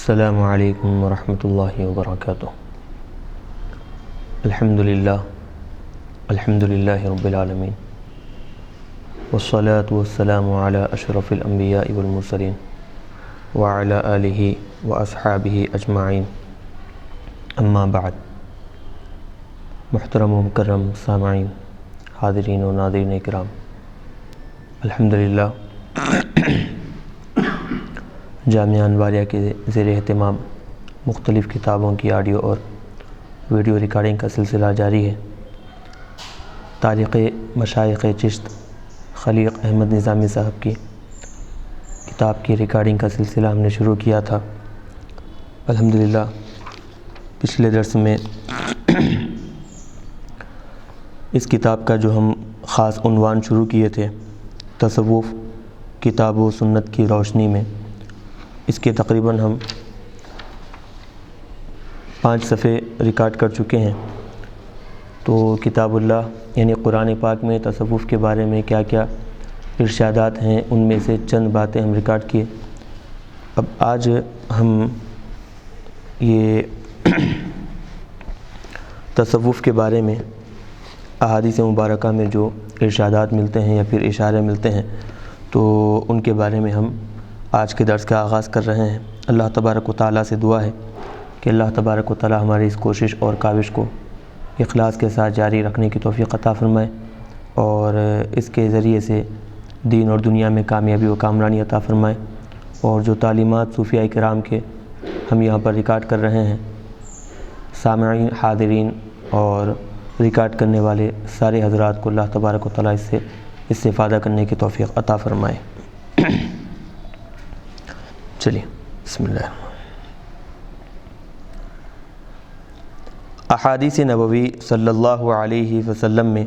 السلام علیکم ورحمۃ اللہ وبرکاتہ۔ الحمدللہ رب العالمین، والصلاة والسلام علی اشرف الانبیاء والمرسلین وعلی آلہ واصحابہ اجمعین، اما بعد۔ محترم و مکرم سامعین، حاضرین و ناظرین کرام، الحمدللہ جامعہ انواریہ کے زیر اہتمام مختلف کتابوں کی آڈیو اور ویڈیو ریکارڈنگ کا سلسلہ جاری ہے۔ تاریخ مشائخ چشت خلیق احمد نظامی صاحب کی کتاب کی ریکارڈنگ کا سلسلہ ہم نے شروع کیا تھا۔ الحمدللہ پچھلے درس میں اس کتاب کا جو ہم خاص عنوان شروع کیے تھے، تصوف کتاب و سنت کی روشنی میں، اس کے تقریباً ہم 5 صفحے ریکارڈ کر چکے ہیں۔ تو کتاب اللہ یعنی قرآن پاک میں تصوف کے بارے میں کیا کیا ارشادات ہیں، ان میں سے چند باتیں ہم ریکارڈ کیے۔ اب آج ہم یہ تصوف کے بارے میں احادیث مبارکہ میں جو ارشادات ملتے ہیں یا پھر اشارے ملتے ہیں، تو ان کے بارے میں ہم آج کے درس کا آغاز کر رہے ہیں۔ اللہ تبارک و تعالیٰ سے دعا ہے کہ اللہ تبارک و تعالیٰ ہماری اس کوشش اور کاوش کو اخلاص کے ساتھ جاری رکھنے کی توفیق عطا فرمائے، اور اس کے ذریعے سے دین اور دنیا میں کامیابی و کامرانی عطا فرمائے، اور جو تعلیمات صوفیاء کرام کے ہم یہاں پر ریکارڈ کر رہے ہیں، سامعین، حاضرین اور ریکارڈ کرنے والے سارے حضرات کو اللہ تبارک و تعالیٰ اس سے استفادہ کرنے کی توفیق عطا فرمائے۔ چلیے بسم اللہ۔ احادیث نبوی صلی اللہ علیہ وسلم میں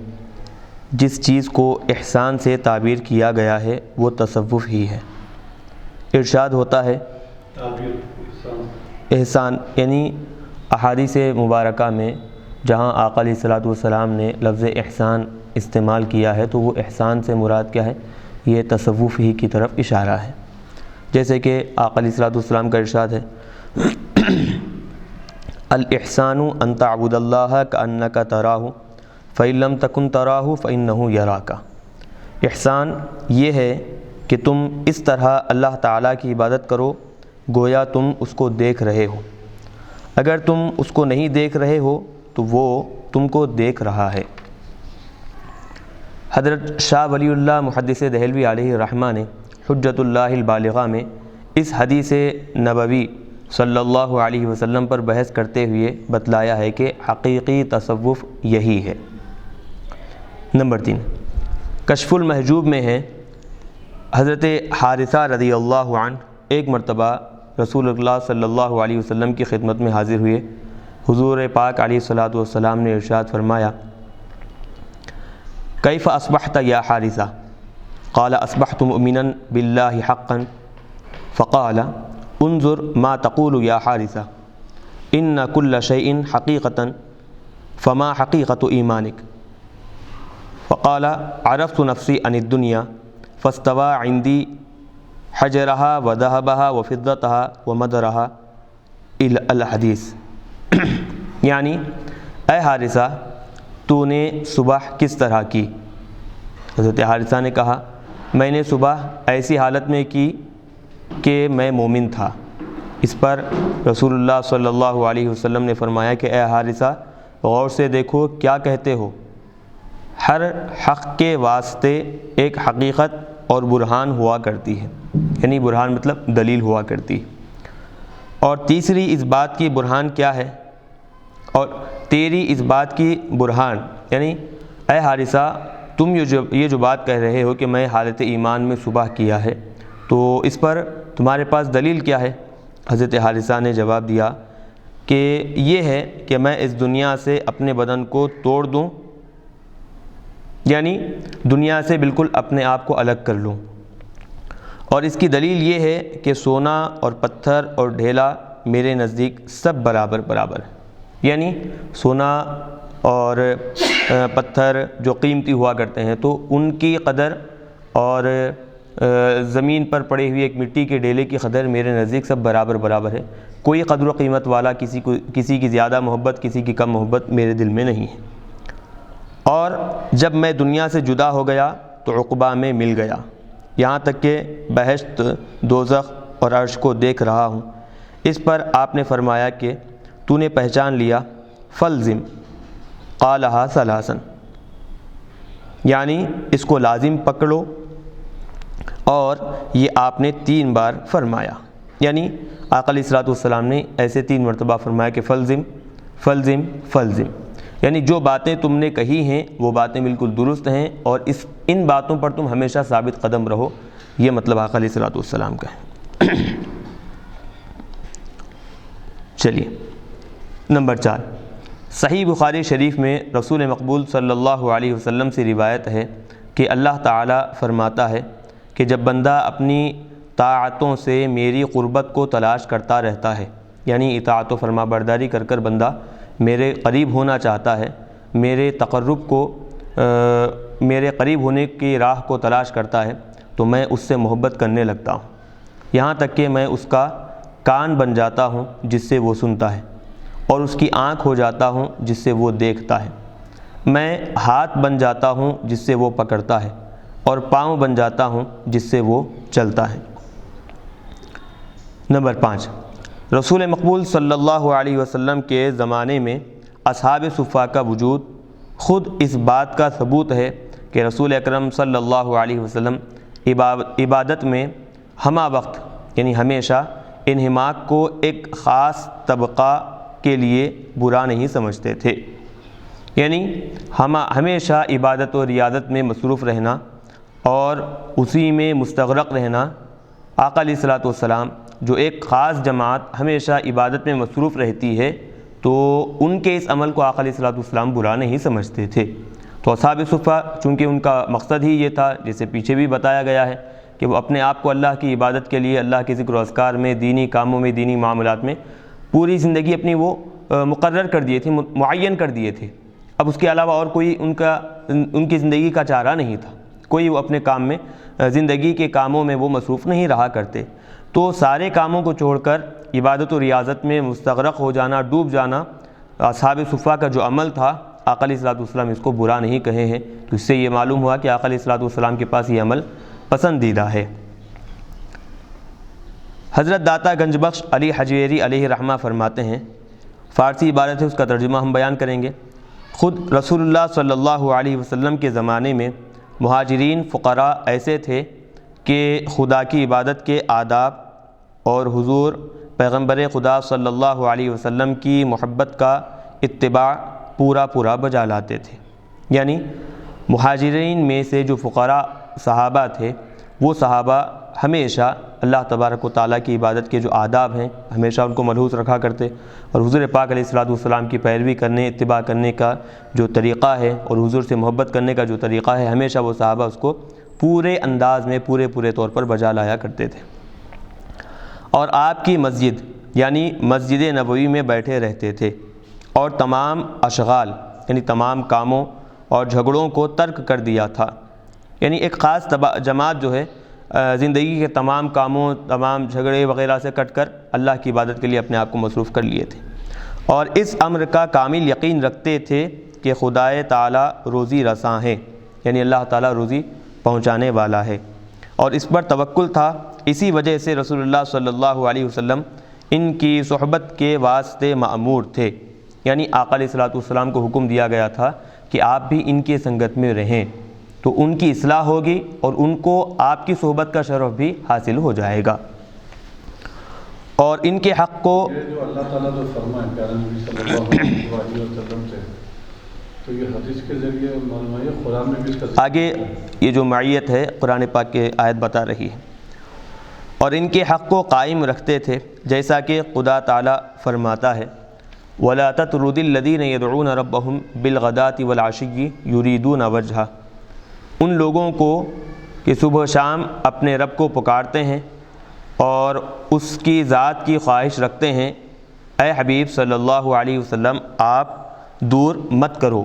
جس چیز کو احسان سے تعبیر کیا گیا ہے وہ تصوف ہی ہے۔ ارشاد ہوتا ہے احسان، یعنی احادیث مبارکہ میں جہاں آقا علیہ الصلوۃ والسلام نے لفظ احسان استعمال کیا ہے تو وہ احسان سے مراد کیا ہے؟ یہ تصوف ہی کی طرف اشارہ ہے۔ جیسے کہ آقا علیہ الصلوۃ والسلام کا ارشاد ہے، الاحسان ان تعبد اللہ کأنک تراہ فإن لم تکن تراہ فإنہ یراک۔ احسان یہ ہے کہ تم اس طرح اللہ تعالیٰ کی عبادت کرو گویا تم اس کو دیکھ رہے ہو، اگر تم اس کو نہیں دیکھ رہے ہو تو وہ تم کو دیکھ رہا ہے۔ حضرت شاہ ولی اللہ محدث دہلوی علیہ الرحمہ نے حجت اللہ البالغہ میں اس حدیث نبوی صلی اللہ علیہ وسلم پر بحث کرتے ہوئے بتلایا ہے کہ حقیقی تصوف یہی ہے۔ نمبر 3، کشف المحجوب میں ہے، حضرت حارثہ رضی اللہ عنہ ایک مرتبہ رسول اللہ صلی اللہ علیہ وسلم کی خدمت میں حاضر ہوئے۔ حضور پاک علیہ الصلوۃ والسلام نے ارشاد فرمایا، کیف اصبحت یا حارثہ؟ قال اصبحت مؤمنا باللہ حقا، فقال انظر ما تقول یا حارثہ، ان کل شیء حقیقۃ فما حقیقۃ ایمانک؟ فقال عرفت نفسی عن الدنیا فاستوى عندی حجرها وذهبها وفضتها ومدرها الحدیث۔ یعنی اے حارثہ، تو نے صبح کس طرح کی؟ حضرت حارثہ نے کہا، میں نے صبح ایسی حالت میں کی کہ میں مومن تھا۔ اس پر رسول اللہ صلی اللہ علیہ وسلم نے فرمایا کہ اے حارثہ، غور سے دیکھو کیا کہتے ہو، ہر حق کے واسطے ایک حقیقت اور برہان ہوا کرتی ہے، یعنی برہان مطلب دلیل ہوا کرتی ہے، اور تیسری اس بات کی برہان کیا ہے، اور تیری اس بات کی برہان، یعنی اے حارثہ تم یہ جو بات کہہ رہے ہو کہ میں حالت ایمان میں صبح کیا ہے، تو اس پر تمہارے پاس دلیل کیا ہے؟ حضرت حارثہ نے جواب دیا کہ یہ ہے کہ میں اس دنیا سے اپنے بدن کو توڑ دوں، یعنی دنیا سے بالکل اپنے آپ کو الگ کر لوں، اور اس کی دلیل یہ ہے کہ سونا اور پتھر اور ڈھیلا میرے نزدیک سب برابر برابر ہے، یعنی سونا اور پتھر جو قیمتی ہوا کرتے ہیں تو ان کی قدر اور زمین پر پڑے ہوئے ایک مٹی کے ڈیلے کی قدر میرے نزدیک سب برابر برابر ہے، کوئی قدر و قیمت والا کسی کی زیادہ محبت کسی کی کم محبت میرے دل میں نہیں ہے۔ اور جب میں دنیا سے جدا ہو گیا تو عقبہ میں مل گیا، یہاں تک کہ بہشت، دوزخ اور عرش کو دیکھ رہا ہوں۔ اس پر آپ نے فرمایا کہ تو نے پہچان لیا، فلزم قالہا ثلاثاً، یعنی اس کو لازم پکڑو، اور یہ آپ نے 3 بار فرمایا، یعنی آقا علیہ الصلوۃ والسلام نے ایسے 3 مرتبہ فرمایا کہ فلزم فلزم فلزم، یعنی جو باتیں تم نے کہی ہیں وہ باتیں بالکل درست ہیں اور ان باتوں پر تم ہمیشہ ثابت قدم رہو، یہ مطلب آقا علیہ الصلوۃ والسلام کا ہے۔ چلیے نمبر 4، صحیح بخاری شریف میں رسول مقبول صلی اللہ علیہ وسلم سے روایت ہے کہ اللہ تعالیٰ فرماتا ہے کہ جب بندہ اپنی طاعتوں سے میری قربت کو تلاش کرتا رہتا ہے، یعنی اطاعت و فرما برداری کر کر بندہ میرے قریب ہونا چاہتا ہے، میرے قریب ہونے کی راہ کو تلاش کرتا ہے، تو میں اس سے محبت کرنے لگتا ہوں، یہاں تک کہ میں اس کا کان بن جاتا ہوں جس سے وہ سنتا ہے، اور اس کی آنکھ ہو جاتا ہوں جس سے وہ دیکھتا ہے، میں ہاتھ بن جاتا ہوں جس سے وہ پکڑتا ہے، اور پاؤں بن جاتا ہوں جس سے وہ چلتا ہے۔ نمبر 5، رسول مقبول صلی اللہ علیہ وسلم کے زمانے میں اصحاب صفہ کا وجود خود اس بات کا ثبوت ہے کہ رسول اکرم صلی اللہ علیہ وسلم عبادت میں ہمہ وقت یعنی ہمیشہ انہماک کو ایک خاص طبقہ کے لیے برا نہیں سمجھتے تھے، یعنی ہمیشہ عبادت و ریاضت میں مصروف رہنا اور اسی میں مستغرق رہنا، آقا علیہ الصلوۃ والسلام جو ایک خاص جماعت ہمیشہ عبادت میں مصروف رہتی ہے تو ان کے اس عمل کو آقا علیہ الصلوۃ والسلام برا نہیں سمجھتے تھے۔ تو اصحاب صفہ چونکہ ان کا مقصد ہی یہ تھا، جیسے پیچھے بھی بتایا گیا ہے کہ وہ اپنے آپ کو اللہ کی عبادت کے لیے، اللہ کے ذکر و اذکار میں، دینی کاموں میں، دینی معاملات میں پوری زندگی اپنی وہ مقرر کر دیے تھے، معین کر دیے تھے، اب اس کے علاوہ اور کوئی ان کی زندگی کا چارہ نہیں تھا، کوئی وہ اپنے کام میں، زندگی کے کاموں میں وہ مصروف نہیں رہا کرتے، تو سارے کاموں کو چھوڑ کر عبادت و ریاضت میں مستغرق ہو جانا، ڈوب جانا، اصحاب صفہ کا جو عمل تھا آقا علیہ الصلوۃ والسلام اس کو برا نہیں کہے ہیں، تو اس سے یہ معلوم ہوا کہ آقا علیہ الصلوۃ والسلام کے پاس یہ عمل پسندیدہ ہے۔ حضرت داتا گنج بخش علی حجویری علیہ رحمہ فرماتے ہیں، فارسی عبارت ہے، اس کا ترجمہ ہم بیان کریں گے۔ خود رسول اللہ صلی اللہ علیہ وسلم کے زمانے میں مہاجرین فقراء ایسے تھے کہ خدا کی عبادت کے آداب اور حضور پیغمبر خدا صلی اللہ علیہ وسلم کی محبت کا اتباع پورا بجا لاتے تھے، یعنی مہاجرین میں سے جو فقراء صحابہ تھے وہ صحابہ ہمیشہ اللہ تبارک و تعالیٰ کی عبادت کے جو آداب ہیں ہمیشہ ان کو ملحوظ رکھا کرتے، اور حضور پاک علیہ الصلوۃ والسلام کی پیروی کرنے، اتباع کرنے کا جو طریقہ ہے اور حضور سے محبت کرنے کا جو طریقہ ہے ہمیشہ وہ صحابہ اس کو پورے انداز میں پورے طور پر بجا لایا کرتے تھے، اور آپ کی مسجد یعنی مسجد نبوی میں بیٹھے رہتے تھے، اور تمام اشغال یعنی تمام کاموں اور جھگڑوں کو ترک کر دیا تھا، یعنی ایک خاص جماعت جو ہے زندگی کے تمام کاموں، تمام جھگڑے وغیرہ سے کٹ کر اللہ کی عبادت کے لیے اپنے آپ کو مصروف کر لیے تھے، اور اس امر کا کامل یقین رکھتے تھے کہ خدائے تعالیٰ روزی رساں ہے، یعنی اللہ تعالیٰ روزی پہنچانے والا ہے، اور اس پر توکل تھا۔ اسی وجہ سے رسول اللہ صلی اللہ علیہ وسلم ان کی صحبت کے واسطے مأمور تھے، یعنی آقا علیہ الصلوۃ والسلام کو حکم دیا گیا تھا کہ آپ بھی ان کی سنگت میں رہیں تو ان کی اصلاح ہوگی اور ان کو آپ کی صحبت کا شرف بھی حاصل ہو جائے گا، اور ان کے حق کو یہ جو اللہ تعالیٰ جو فرمائے پیارے نبی صلی اللہ علیہ وسلم سے، تو یہ حدیث کے ذریعے معلوم ہے قرآن میں بھی اس کا آگے یہ جو معیت ہے قرآن پاک کی آیت بتا رہی ہے، اور ان کے حق کو قائم رکھتے تھے، جیسا کہ خدا تعالیٰ فرماتا ہے وَلَا تَطْرُدِ الَّذِينَ يَدْعُونَ رَبَّهُمْ بِالْغَدَاةِ وَالْعَشِيِّ يُرِيدُونَ وَجْهَهُ، ان لوگوں کو کہ صبح و شام اپنے رب کو پکارتے ہیں اور اس کی ذات کی خواہش رکھتے ہیں، اے حبیب صلی اللہ علیہ وسلم آپ دور مت کرو،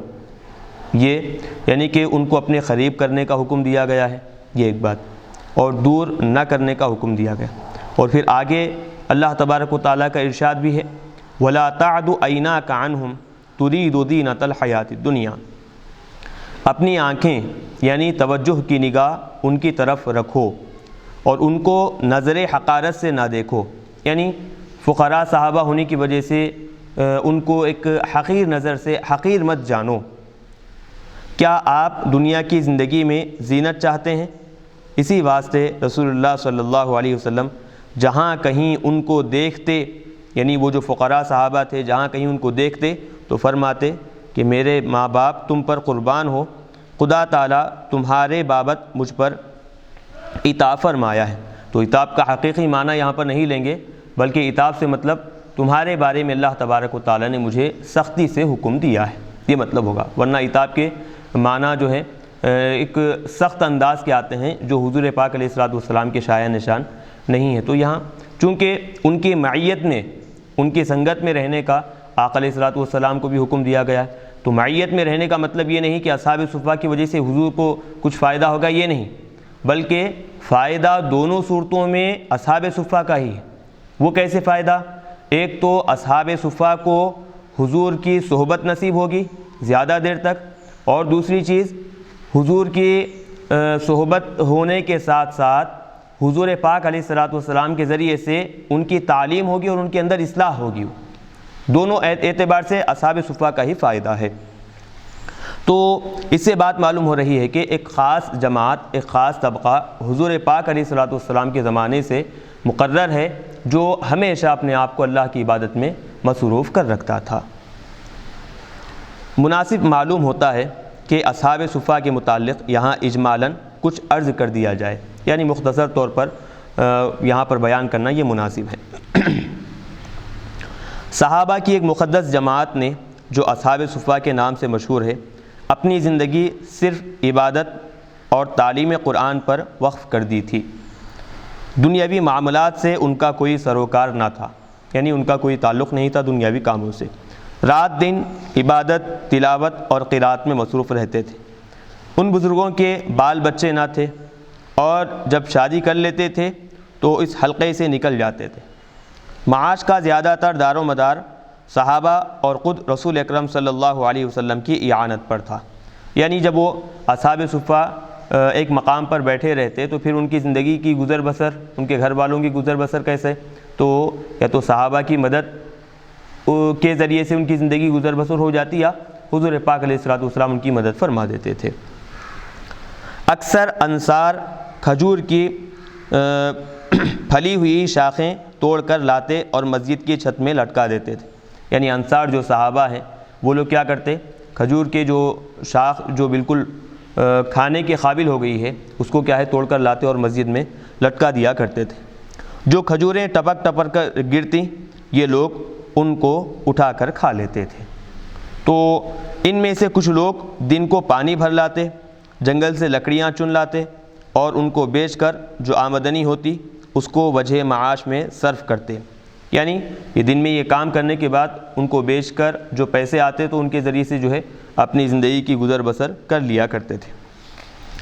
یہ یعنی کہ ان کو اپنے قریب کرنے کا حکم دیا گیا ہے، یہ ایک بات۔ اور دور نہ کرنے کا حکم دیا گیا۔ اور پھر آگے اللہ تبارک و تعالیٰ کا ارشاد بھی ہے وَلَا تَعْدُ عَيْنَاكَ عَنْهُمْ تُرِيدُ زِينَةَ الْحَيَاةِ الدُّنْيَا، اپنی آنکھیں یعنی توجہ کی نگاہ ان کی طرف رکھو اور ان کو نظر حقارت سے نہ دیکھو، یعنی فقراء صحابہ ہونے کی وجہ سے ان کو ایک حقیر نظر سے حقیر مت جانو۔ کیا آپ دنیا کی زندگی میں زینت چاہتے ہیں؟ اسی واسطے رسول اللہ صلی اللہ علیہ وسلم جہاں کہیں ان کو دیکھتے، یعنی وہ جو فقراء صحابہ تھے، جہاں کہیں ان کو دیکھتے تو فرماتے کہ میرے ماں باپ تم پر قربان ہو، خدا تعالیٰ تمہارے بابت مجھ پر عتاب فرمایا ہے۔ تو عتاب کا حقیقی معنی یہاں پر نہیں لیں گے، بلکہ عتاب سے مطلب تمہارے بارے میں اللہ تبارک و تعالیٰ نے مجھے سختی سے حکم دیا ہے، یہ مطلب ہوگا، ورنہ عتاب کے معنی جو ہے ایک سخت انداز کے آتے ہیں جو حضور پاک علیہ الصلوۃ والسلام کے شایع نشان نہیں ہے۔ تو یہاں چونکہ ان کی معیت میں، ان کی سنگت میں رہنے کا آقا علیہ الصلوۃ والسلام کو بھی حکم دیا گیا ہے، تو معیت میں رہنے کا مطلب یہ نہیں کہ اصحاب صفہ کی وجہ سے حضور کو کچھ فائدہ ہوگا، یہ نہیں، بلکہ فائدہ دونوں صورتوں میں اصحاب صفہ کا ہی ہے۔ وہ کیسے فائدہ؟ ایک تو اصحاب صفہ کو حضور کی صحبت نصیب ہوگی زیادہ دیر تک، اور دوسری چیز حضور کی صحبت ہونے کے ساتھ ساتھ حضور پاک علیہ الصلوۃ والسلام کے ذریعے سے ان کی تعلیم ہوگی اور ان کے اندر اصلاح ہوگی، دونوں اعتبار سے اصحاب صفہ کا ہی فائدہ ہے۔ تو اس سے بات معلوم ہو رہی ہے کہ ایک خاص جماعت، ایک خاص طبقہ حضور پاک علیہ الصلوۃ والسلام کے زمانے سے مقرر ہے جو ہمیشہ اپنے آپ کو اللہ کی عبادت میں مصروف کر رکھتا تھا۔ مناسب معلوم ہوتا ہے کہ اصحاب صفہ کے متعلق یہاں اجمالاً کچھ عرض کر دیا جائے، یعنی مختصر طور پر یہاں پر بیان کرنا یہ مناسب ہے۔ صحابہ کی ایک مقدس جماعت نے جو اصحاب صفہ کے نام سے مشہور ہے، اپنی زندگی صرف عبادت اور تعلیم قرآن پر وقف کر دی تھی۔ دنیاوی معاملات سے ان کا کوئی سروکار نہ تھا، یعنی ان کا کوئی تعلق نہیں تھا دنیاوی کاموں سے، رات دن عبادت، تلاوت اور قرات میں مصروف رہتے تھے۔ ان بزرگوں کے بال بچے نہ تھے، اور جب شادی کر لیتے تھے تو اس حلقے سے نکل جاتے تھے۔ معاش کا زیادہ تر دار و مدار صحابہ اور خود رسول اکرم صلی اللہ علیہ وسلم کی اعانت پر تھا، یعنی جب وہ اصحاب صفہ ایک مقام پر بیٹھے رہتے تو پھر ان کی زندگی کی گزر بسر، ان کے گھر والوں کی گزر بسر کیسے؟ تو یا تو صحابہ کی مدد کے ذریعے سے ان کی زندگی گزر بسر ہو جاتی، یا حضور پاک علیہ الصلوۃ والسلام ان کی مدد فرما دیتے تھے۔ اکثر انصار کھجور کی پھلی ہوئی شاخیں توڑ کر لاتے اور مسجد کی چھت میں لٹکا دیتے تھے، یعنی انصار جو صحابہ ہیں وہ لوگ کیا کرتے، کھجور کے جو شاخ جو بالکل کھانے کے قابل ہو گئی ہے اس کو کیا ہے توڑ کر لاتے اور مسجد میں لٹکا دیا کرتے تھے۔ جو کھجوریں ٹپک ٹپک کر گرتی یہ لوگ ان کو اٹھا کر کھا لیتے تھے۔ تو ان میں سے کچھ لوگ دن کو پانی بھر لاتے، جنگل سے لکڑیاں چن لاتے اور ان کو بیچ کر جو آمدنی ہوتی اس کو وجہ معاش میں صرف کرتے، یعنی یہ دن میں یہ کام کرنے کے بعد ان کو بیچ کر جو پیسے آتے تو ان کے ذریعے سے جو ہے اپنی زندگی کی گزر بسر کر لیا کرتے تھے۔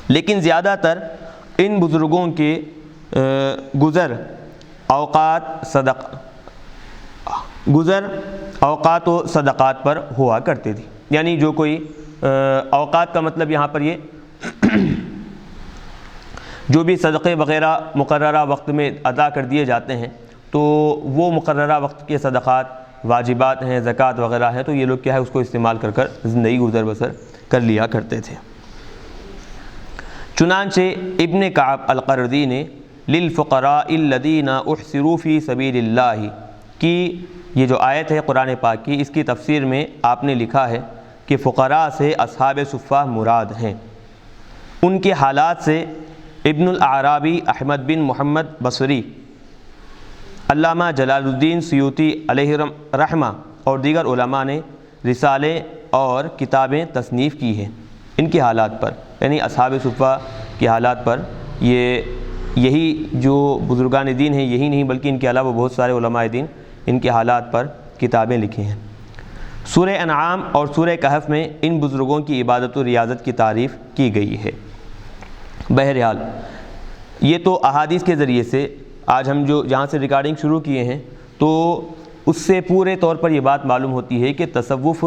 لیکن زیادہ تر ان بزرگوں کے گزر اوقات و صدقات پر ہوا کرتے تھے، یعنی جو کوئی اوقات کا مطلب یہاں پر یہ جو بھی صدقے وغیرہ مقررہ وقت میں ادا کر دیے جاتے ہیں تو وہ مقررہ وقت کے صدقات، واجبات ہیں، زکوٰۃ وغیرہ ہے، تو یہ لوگ کیا ہے اس کو استعمال کر کر زندگی گزر بسر کر لیا کرتے تھے۔ چنانچہ ابن کعب القردی نے للفقراء الذین احصروا فی سبیل اللہ کی یہ جو آیت ہے قرآن پاک کی، اس کی تفسیر میں آپ نے لکھا ہے کہ فقراء سے اصحاب صفہ مراد ہیں۔ ان کے حالات سے ابن الاعرابی احمد بن محمد بصری، علامہ جلال الدین سیوطی علیہ رحمہ اور دیگر علماء نے رسالے اور کتابیں تصنیف کی ہیں ان کے حالات پر، یعنی اصحاب صفہ کے حالات پر۔ یہی جو بزرگان دین ہیں یہی نہیں بلکہ ان کے علاوہ بہت سارے علماء دین ان کے حالات پر کتابیں لکھی ہیں۔ سورہ انعام اور سورہ کہف میں ان بزرگوں کی عبادت و ریاضت کی تعریف کی گئی ہے۔ بہرحال یہ تو احادیث کے ذریعے سے آج ہم جو جہاں سے ریکارڈنگ شروع کیے ہیں تو اس سے پورے طور پر یہ بات معلوم ہوتی ہے کہ تصوف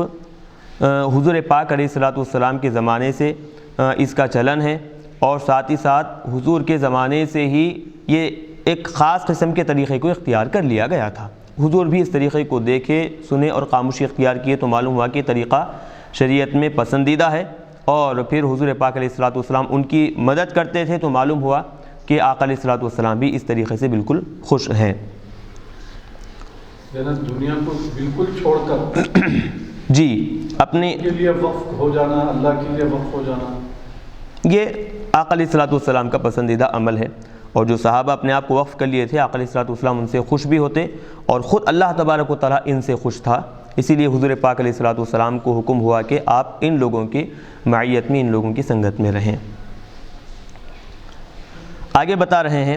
حضور پاک علیہ الصلوۃ والسلام کے زمانے سے اس کا چلن ہے، اور ساتھ ہی ساتھ حضور کے زمانے سے ہی یہ ایک خاص قسم کے طریقے کو اختیار کر لیا گیا تھا۔ حضور بھی اس طریقے کو دیکھے، سنے اور خاموشی اختیار کیے تو معلوم ہوا کہ طریقہ شریعت میں پسندیدہ ہے، اور پھر حضور پاک علیہ الصلوۃ والسلام ان کی مدد کرتے تھے تو معلوم ہوا کہ آقا علیہ الصلوۃ والسلام بھی اس طریقے سے بالکل خوش ہیں۔ دنیا کو بالکل چھوڑ کر جی اپنے کے لیے وقف ہو جانا، اللہ کے لیے وقف ہو جانا، یہ آقا علیہ الصلوۃ والسلام کا پسندیدہ عمل ہے، اور جو صحابہ اپنے آپ کو وقف کر لیے تھے آقا علیہ الصلوۃ والسلام ان سے خوش بھی ہوتے، اور خود اللہ تبارک و تعالیٰ ان سے خوش تھا، اسی لیے حضور پاک علیہ الصلوۃ والسلام کو حکم ہوا کہ آپ ان لوگوں کی معیت میں، ان لوگوں کی سنگت میں رہیں۔ آگے بتا رہے ہیں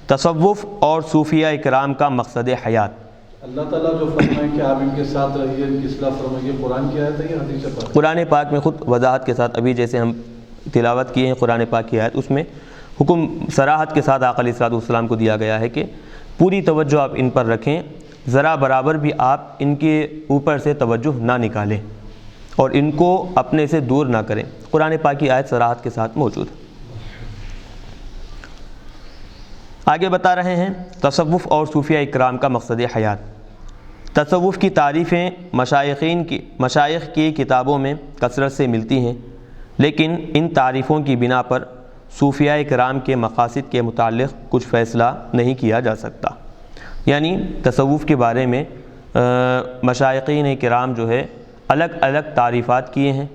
تصوف اور صوفیہ اکرام کا مقصد حیات۔ اللہ تعالیٰ جو فرمائے کہ آپ ان کے ساتھ رہیے، ان کی اصلاح فرمائیے، قرآن کی آیت ہے یا حدیث پاک؟ قرآن پاک میں خود وضاحت کے ساتھ، ابھی جیسے ہم تلاوت کیے ہیں قرآن پاک کی آیت، اس میں حکم صراحت کے ساتھ آقا علیہ الصلوۃ والسلام کو دیا گیا ہے کہ پوری توجہ آپ ان پر رکھیں، ذرا برابر بھی آپ ان کے اوپر سے توجہ نہ نکالیں اور ان کو اپنے سے دور نہ کریں۔ قرآن پاک کی آیت صراحت کے ساتھ موجود ہے۔ آگے بتا رہے ہیں تصوف اور صوفیہ اکرام کا مقصد حیات۔ تصوف کی تعریفیں مشائخ کی کتابوں میں کثرت سے ملتی ہیں، لیکن ان تعریفوں کی بنا پر صوفیہ اکرام کے مقاصد کے متعلق کچھ فیصلہ نہیں کیا جا سکتا۔ یعنی تصوف کے بارے میں مشائخین کرام جو ہے الگ الگ تعریفات کیے ہیں،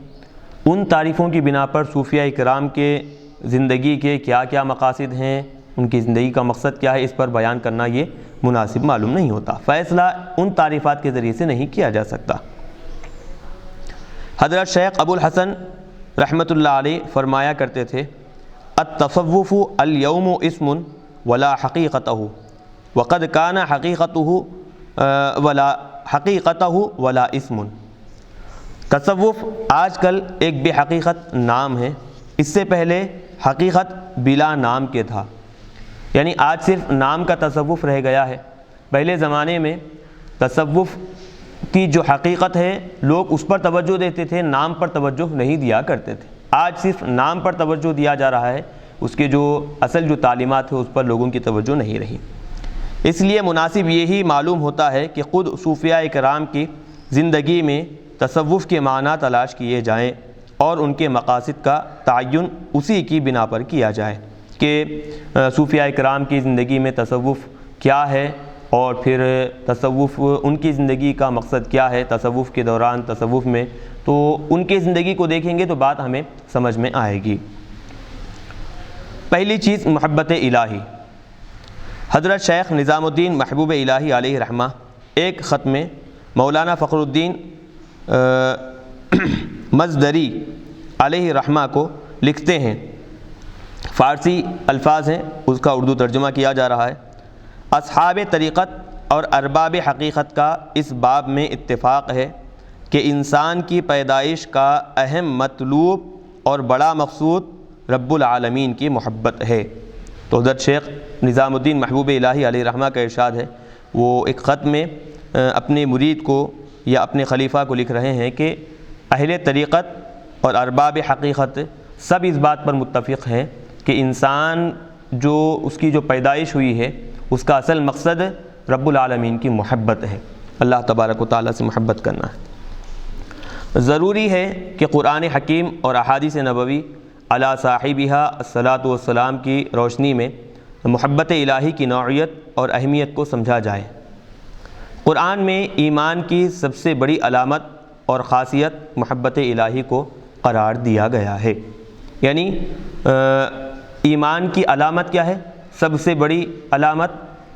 ان تعریفوں کی بنا پر صوفیہ اکرام کے زندگی کے کیا کیا مقاصد ہیں، ان کی زندگی کا مقصد کیا ہے، اس پر بیان کرنا یہ مناسب معلوم نہیں ہوتا، فیصلہ ان تعریفات کے ذریعے سے نہیں کیا جا سکتا۔ حضرت شیخ ابو الحسن رحمۃ اللہ علیہ فرمایا کرتے تھے التصوف اليوم اسم ولا حقیقتہ وقد کان حقیقتہ ولا اسم۔ تصوف آج کل ایک بے حقیقت نام ہے، اس سے پہلے حقیقت بلا نام کے تھا، یعنی آج صرف نام کا تصوف رہ گیا ہے۔ پہلے زمانے میں تصوف کی جو حقیقت ہے لوگ اس پر توجہ دیتے تھے، نام پر توجہ نہیں دیا کرتے تھے۔ آج صرف نام پر توجہ دیا جا رہا ہے، اس کے جو اصل جو تعلیمات ہے اس پر لوگوں کی توجہ نہیں رہی۔ اس لیے مناسب یہی معلوم ہوتا ہے کہ خود صوفیہ اکرام کی زندگی میں تصوف کے معنی تلاش کیے جائیں اور ان کے مقاصد کا تعین اسی کی بنا پر کیا جائے کہ صوفیہ اکرام کی زندگی میں تصوف کیا ہے، اور پھر تصوف ان کی زندگی کا مقصد کیا ہے، تصوف کے دوران تصوف میں، تو ان کی زندگی کو دیکھیں گے تو بات ہمیں سمجھ میں آئے گی۔ پہلی چیز محبت الہی۔ حضرت شیخ نظام الدین محبوب الہی علیہ رحمہ ایک خط میں مولانا فخر الدین مزدری علیہ رحمہ کو لکھتے ہیں، فارسی الفاظ ہیں، اس کا اردو ترجمہ کیا جا رہا ہے۔ اصحاب طریقت اور ارباب حقیقت کا اس باب میں اتفاق ہے کہ انسان کی پیدائش کا اہم مطلوب اور بڑا مقصود رب العالمین کی محبت ہے۔ تو حضرت شیخ نظام الدین محبوب الہی علیہ رحمہ کا ارشاد ہے، وہ ایک خط میں اپنے مرید کو یا اپنے خلیفہ کو لکھ رہے ہیں کہ اہل طریقت اور ارباب حقیقت سب اس بات پر متفق ہیں کہ انسان جو اس کی جو پیدائش ہوئی ہے اس کا اصل مقصد رب العالمین کی محبت ہے، اللہ تبارک و تعالیٰ سے محبت کرنا ہے۔ ضروری ہے کہ قرآن حکیم اور احادیث نبوی علی صاحبہا الصلاۃ والسلام کی روشنی میں محبت الہی کی نوعیت اور اہمیت کو سمجھا جائے۔ قرآن میں ایمان کی سب سے بڑی علامت اور خاصیت محبت الہی کو قرار دیا گیا ہے، یعنی ایمان کی علامت کیا ہے؟ سب سے بڑی علامت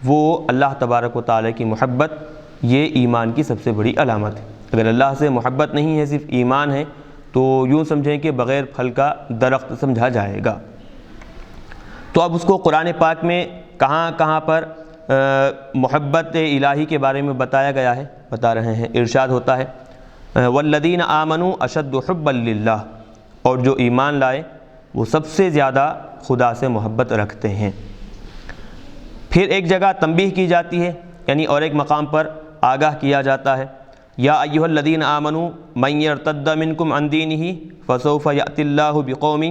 وہ اللہ تبارک و تعالیٰ کی محبت، یہ ایمان کی سب سے بڑی علامت ہے۔ اگر اللہ سے محبت نہیں ہے، صرف ایمان ہے، تو یوں سمجھیں کہ بغیر پھل کا درخت سمجھا جائے گا۔ تو اب اس کو قرآن پاک میں کہاں کہاں پر محبت الہی کے بارے میں بتایا گیا ہے، بتا رہے ہیں۔ ارشاد ہوتا ہے والذین آمنوا اشد حبا للہ، اور جو ایمان لائے وہ سب سے زیادہ خدا سے محبت رکھتے ہیں۔ پھر ایک جگہ تنبیہ کی جاتی ہے، یعنی اور ایک مقام پر آگاہ کیا جاتا ہے، یا ایھا الذین آمنوا من یرتد منکم عن دینہ فسوف یأتی اللہ بقوم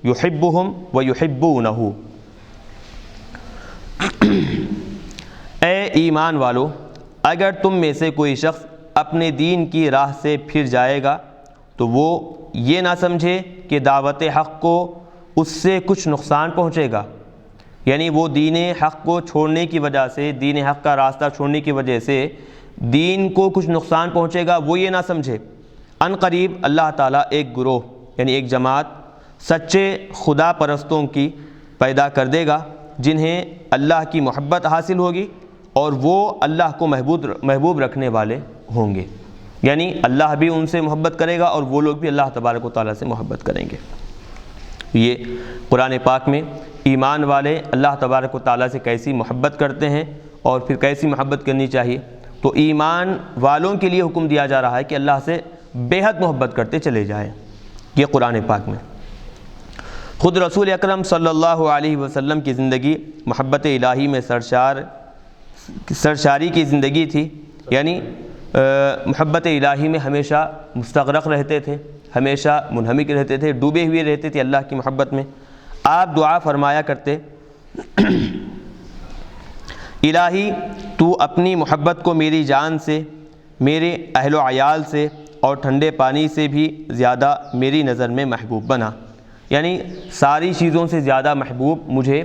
یحبہم ویحبونہ۔ اے ایمان والو، اگر تم میں سے کوئی شخص اپنے دین کی راہ سے پھر جائے گا تو وہ یہ نہ سمجھے کہ دعوت حق کو اس سے کچھ نقصان پہنچے گا، یعنی وہ دین حق کو چھوڑنے کی وجہ سے، دین حق کا راستہ چھوڑنے کی وجہ سے دین کو کچھ نقصان پہنچے گا، وہ یہ نہ سمجھے۔ ان قریب اللہ تعالیٰ ایک گروہ یعنی ایک جماعت سچے خدا پرستوں کی پیدا کر دے گا جنہیں اللہ کی محبت حاصل ہوگی اور وہ اللہ کو محبوب رکھنے والے ہوں گے، یعنی اللہ بھی ان سے محبت کرے گا اور وہ لوگ بھی اللہ تبارک و تعالیٰ سے محبت کریں گے۔ یہ قرآن پاک میں ایمان والے اللہ تبارک و تعالیٰ سے کیسی محبت کرتے ہیں اور پھر کیسی محبت کرنی چاہیے، تو ایمان والوں کے لیے حکم دیا جا رہا ہے کہ اللہ سے بے حد محبت کرتے چلے جائیں۔ یہ قرآن پاک میں خود رسول اکرم صلی اللہ علیہ وسلم کی زندگی محبت الہی میں سرشاری کی زندگی تھی، یعنی محبت الہی میں ہمیشہ مستغرق رہتے تھے، ہمیشہ منہمک رہتے تھے، ڈوبے ہوئے رہتے تھے اللہ کی محبت میں۔ آپ دعا فرمایا کرتے، الہی تو اپنی محبت کو میری جان سے، میرے اہل و عیال سے اور ٹھنڈے پانی سے بھی زیادہ میری نظر میں محبوب بنا، یعنی ساری چیزوں سے زیادہ محبوب مجھے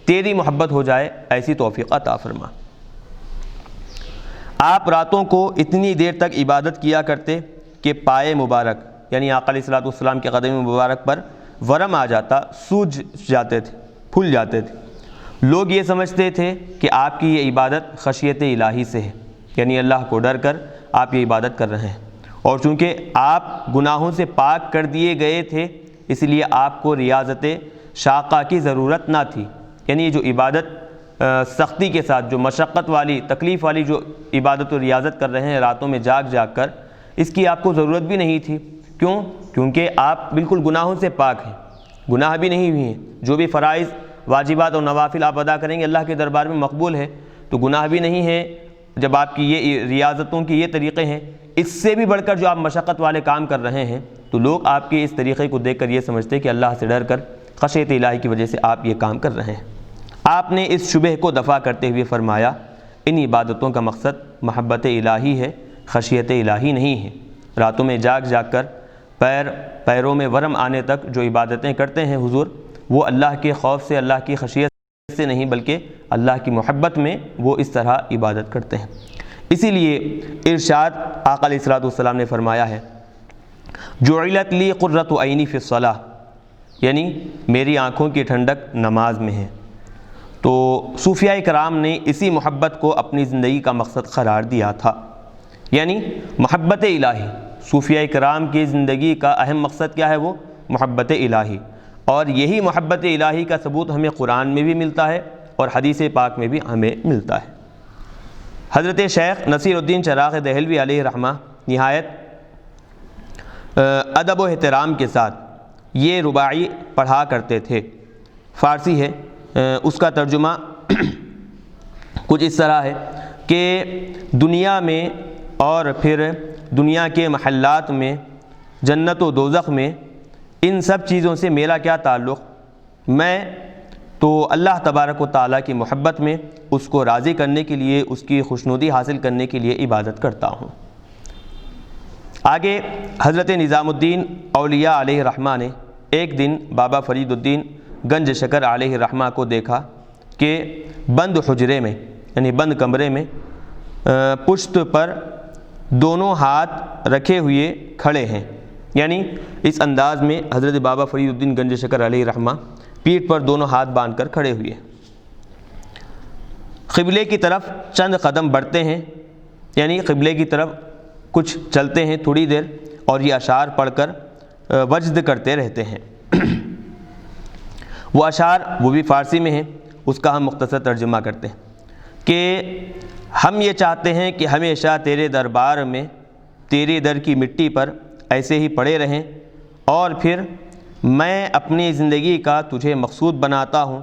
تیری محبت ہو جائے، ایسی توفیق عطا فرما۔ آپ راتوں کو اتنی دیر تک عبادت کیا کرتے کہ پائے مبارک یعنی آقا علیہ الصلوۃ والسلام کے قدم مبارک پر ورم آ جاتا، سوج جاتے تھے، پھول جاتے تھے۔ لوگ یہ سمجھتے تھے کہ آپ کی یہ عبادت خشیت الہی سے ہے، یعنی اللہ کو ڈر کر آپ یہ عبادت کر رہے ہیں، اور چونکہ آپ گناہوں سے پاک کر دیے گئے تھے اس لیے آپ کو ریاضت شاقہ کی ضرورت نہ تھی، یعنی یہ جو عبادت سختی کے ساتھ، جو مشقت والی، تکلیف والی جو عبادت و ریاضت کر رہے ہیں راتوں میں جاگ جاگ کر، اس کی آپ کو ضرورت بھی نہیں تھی۔ کیوں؟ کیونکہ آپ بالکل گناہوں سے پاک ہیں، گناہ بھی نہیں ہوئے ہیں، جو بھی فرائض، واجبات اور نوافل آپ ادا کریں گے اللہ کے دربار میں مقبول ہے، تو گناہ بھی نہیں ہے۔ جب آپ کی یہ ریاضتوں کے یہ طریقے ہیں، اس سے بھی بڑھ کر جو آپ مشقت والے کام کر رہے ہیں، تو لوگ آپ کے اس طریقے کو دیکھ کر یہ سمجھتے کہ اللہ سے ڈر کر خشیت الہی کی وجہ سے آپ یہ کام کر رہے ہیں۔ آپ نے اس شبہ کو دفع کرتے ہوئے فرمایا، ان عبادتوں کا مقصد محبت الہی ہے، خشیت الہی نہیں ہے۔ راتوں میں جاگ جاگ کر پیروں میں ورم آنے تک جو عبادتیں کرتے ہیں حضور، وہ اللہ کے خوف سے، اللہ کی خشیت سے نہیں، بلکہ اللہ کی محبت میں وہ اس طرح عبادت کرتے ہیں۔ اسی لیے ارشاد آقا علیہ الصلوۃ والسلام نے فرمایا ہے، جعلت لی قرۃ عینی فی الصلاۃ، یعنی میری آنکھوں کی ٹھنڈک نماز میں ہے۔ تو صوفیاء کرام نے اسی محبت کو اپنی زندگی کا مقصد قرار دیا تھا، یعنی محبت الہی۔ صوفیاء کرام کی زندگی کا اہم مقصد کیا ہے؟ وہ محبت الہی، اور یہی محبت الہی کا ثبوت ہمیں قرآن میں بھی ملتا ہے اور حدیث پاک میں بھی ہمیں ملتا ہے۔ حضرت شیخ نصیر الدین چراغ دہلوی علیہ رحمہ نہایت ادب و احترام کے ساتھ یہ رباعی پڑھا کرتے تھے، فارسی ہے، اس کا ترجمہ کچھ اس طرح ہے کہ دنیا میں اور پھر دنیا کے محلات میں، جنت و دوزخ میں، ان سب چیزوں سے میرا کیا تعلق؟ میں تو اللہ تبارک و تعالیٰ کی محبت میں اس کو راضی کرنے کے لیے، اس کی خوشنودی حاصل کرنے کے لیے عبادت کرتا ہوں۔ آگے حضرت نظام الدین اولیاء علیہ رحمہ نے ایک دن بابا فرید الدین گنج شکر علیہ رحمہ کو دیکھا کہ بند حجرے میں یعنی بند کمرے میں پشت پر دونوں ہاتھ رکھے ہوئے کھڑے ہیں، یعنی اس انداز میں حضرت بابا فرید الدین گنج شکر علیہ رحمہ پیٹھ پر دونوں ہاتھ باندھ کر کھڑے ہوئے، قبلے کی طرف چند قدم بڑھتے ہیں، یعنی قبلے کی طرف کچھ چلتے ہیں تھوڑی دیر، اور یہ اشعار پڑھ کر وجد کرتے رہتے ہیں۔ وہ اشعار وہ بھی فارسی میں ہیں، اس کا ہم مختصر ترجمہ کرتے ہیں کہ ہم یہ چاہتے ہیں کہ ہمیشہ تیرے دربار میں، تیرے در کی مٹی پر ایسے ہی پڑے رہیں، اور پھر میں اپنی زندگی کا تجھے مقصود بناتا ہوں،